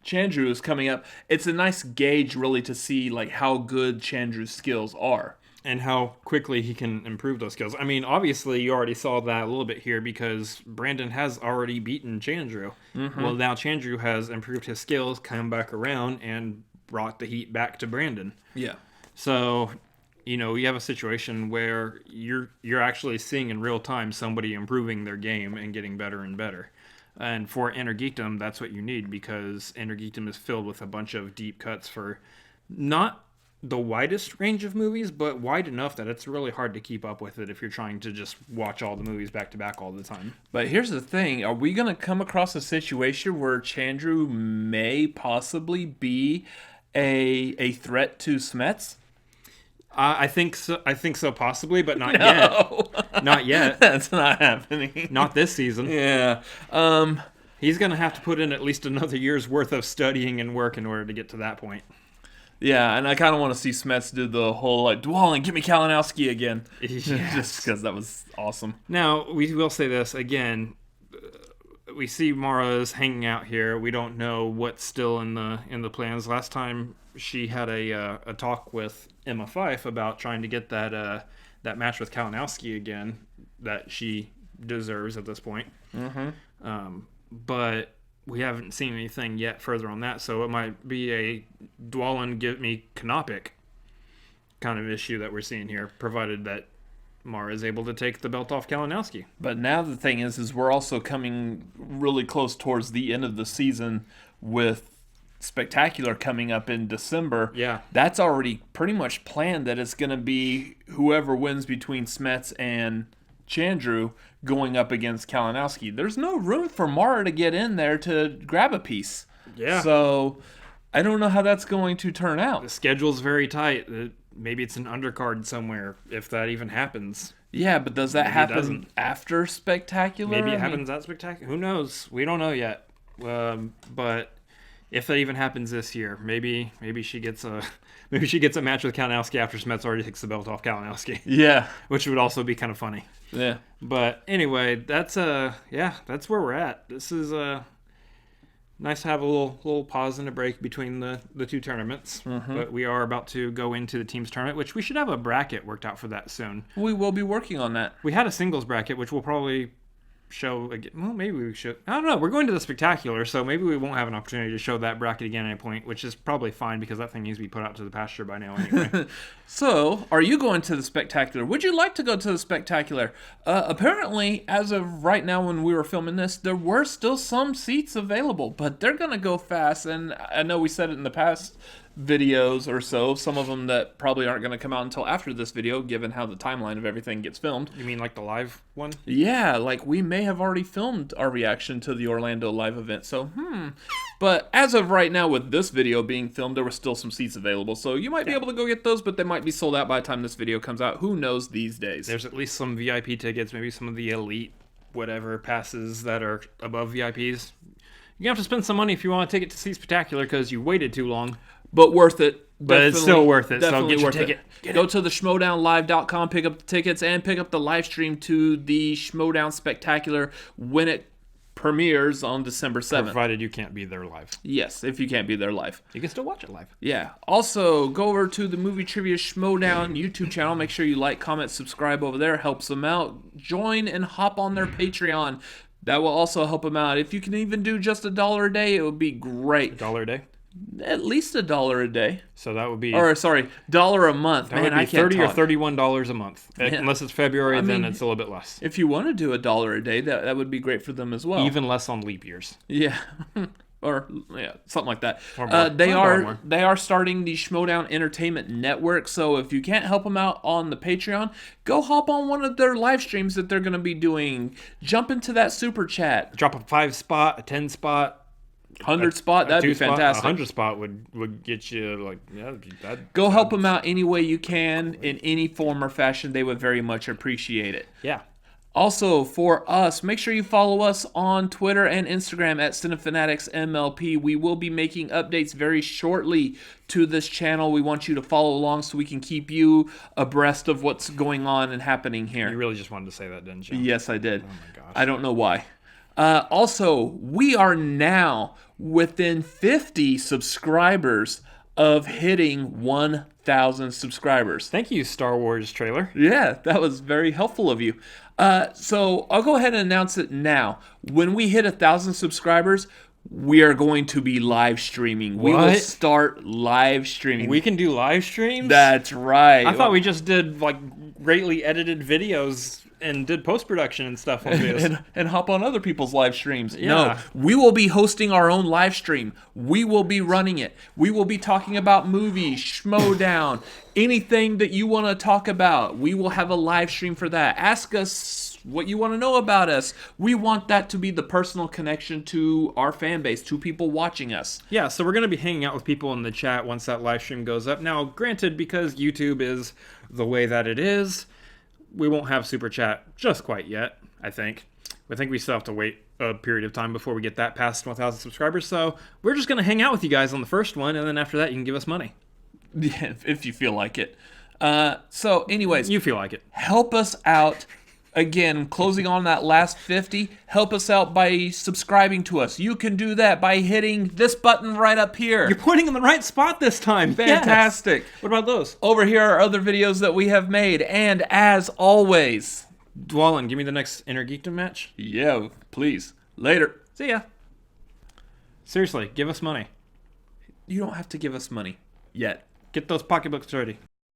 Chandru is coming up, it's a nice gauge really to see like how good Chandru's skills are. and how quickly he can improve those skills. I mean, obviously, you already saw that a little bit here because Brandon has already beaten Chandru. Mhm. Well, now Chandru has improved his skills, come back around, and brought the heat back to Brandon. Yeah. So, you know, you have a situation where you're actually seeing in real time somebody improving their game and getting better and better. And for Inner Geekdom, that's what you need, because Inner Geekdom is filled with a bunch of deep cuts for not the widest range of movies, but wide enough that it's really hard to keep up with it if you're trying to just watch all the movies back to back all the time. But here's the thing. Are we going to come across a situation where Chandru may possibly be a threat to Smets? I think so, possibly, but not yet. Not yet. That's not happening. Not this season. Yeah. He's going to have to put in at least another year's worth of studying and work in order to get to that point. Yeah, and I kind of want to see Smets do the whole, like, Dwalin, give me Kalinowski again. Yes. Just because that was awesome. Now, we will say this again. We see Mara's hanging out here. We don't know what's still in the plans. Last time she had a talk with Emma Fyfe about trying to get that match with Kalinowski again that she deserves at this point. Mm-hmm. But we haven't seen anything yet further on that, so it might be a Dwalin give me Canopik kind of issue that we're seeing here, provided that Mara is able to take the belt off Kalinowski. But now the thing is we're also coming really close towards the end of the season with Spectacular coming up in December. Yeah. That's already pretty much planned that it's going to be whoever wins between Smets and Chandru going up against Kalinowski. There's no room for Mara to get in there to grab a piece. Yeah. So I don't know how that's going to turn out. The schedule's very tight. Maybe it's an undercard somewhere, if that even happens. Yeah, but does that Maybe it happen doesn't. after Spectacular? Maybe it I happens at Spectacular. Who knows? We don't know yet. But if that even happens this year, maybe she gets a match with Kalinowski after Smets already takes the belt off Kalinowski. Yeah, which would also be kind of funny. Yeah. But anyway, that's where we're at. This is nice to have a little pause and a break between the two tournaments. Mhm. But we are about to go into the teams tournament, which we should have a bracket worked out for that soon. We will be working on that. We had a singles bracket, which we'll probably show again. Well, maybe we should. I don't know. We're going to the Spectacular, so maybe we won't have an opportunity to show that bracket again at any point, which is probably fine because that thing needs to be put out to the pasture by now anyway. So, are you going to the Spectacular? Would you like to go to the Spectacular? Apparently, as of right now when we were filming this, there were still some seats available, but they're going to go fast, and I know we said it in the past videos or so, some of them that probably aren't going to come out until after this video, given how the timeline of everything gets filmed. You mean like the live one? Yeah, like we may have already filmed our reaction to the Orlando live event, so But as of right now with this video being filmed, there were still some seats available, so you might be able to go get those, but they might be sold out by the time this video comes out. Who knows these days? There's at least some VIP tickets, maybe some of the elite whatever passes that are above VIPs. You have to spend some money if you want a ticket to see Spectacular because you waited too long. But worth it. But it's still worth it, so Definitely get your worth ticket. it. Go to the Schmoedownlive.com, pick up the tickets, and pick up the live stream to the Schmoedown Spectacular when it premieres on December 7th. Provided you can't be there live. Yes, if you can't be there live. You can still watch it live. Yeah. Also, go over to the Movie Trivia Schmoedown YouTube channel. Make sure you like, comment, subscribe over there. Helps them out. Join and hop on their Patreon. That will also help them out. If you can even do just $1 a day, it would be great. $1 a day? At least $1 a day. So that would be... Or, sorry, $1 a month. That Man, would be I can't $30 talk. or $31 a month. Yeah. Unless it's February, I then mean, it's a little bit less. If you want to do $1 a day, that would be great for them as well. Even less on leap years. Yeah. Or yeah, something like that. Or more. They are starting the Schmoedown Entertainment Network. So if you can't help them out on the Patreon, go hop on one of their live streams that they're going to be doing. Jump into that super chat. Drop a 5 spot, a 10 spot. 100 spot, that'd be fantastic. 100 spot would get you like Go help them out any way you can in any form or fashion. They would very much appreciate it. Yeah. Also, for us, make sure you follow us on Twitter and Instagram at Cinefanatics MLP. We will be making updates very shortly to this channel. We want you to follow along so we can keep you abreast of what's going on and happening here. You really just wanted to say that, didn't you? Yes, I did. Oh my gosh. I don't know why. Also, we are now within 50 subscribers of hitting 1,000 subscribers. Thank you, Star Wars trailer. Yeah, that was very helpful of you. So I'll go ahead and announce it now. When we hit 1,000 subscribers, we are going to be live streaming. We will What? start live streaming. We can do live streams? That's right. I thought we just did like greatly edited videos and did post-production and stuff on this. and hop on other people's live streams. Yeah. No, we will be hosting our own live stream. We will be running it. We will be talking about movies, Schmoedown, anything that you want to talk about. We will have a live stream for that. Ask us what you want to know about us. We want that to be the personal connection to our fan base, to people watching us. Yeah, so we're going to be hanging out with people in the chat once that live stream goes up. Now, granted, because YouTube is the way that it is, we won't have Super Chat just quite yet, I think. I think we still have to wait a period of time before we get that past 1,000 subscribers, so we're just going to hang out with you guys on the first one, and then after that you can give us money. Yeah, if you feel like it. So anyways. You feel like it. Help us out. Again, closing on that last 50, help us out by subscribing to us. You can do that by hitting this button right up here. You're pointing in the right spot this time. Fantastic. Yes. What about those? Over here are other videos that we have made. And as always... Dwallin, give me the next Inner Geekdom match. Yeah, please. Later. See ya. Seriously, give us money. You don't have to give us money. Yet. Get those pocketbooks ready.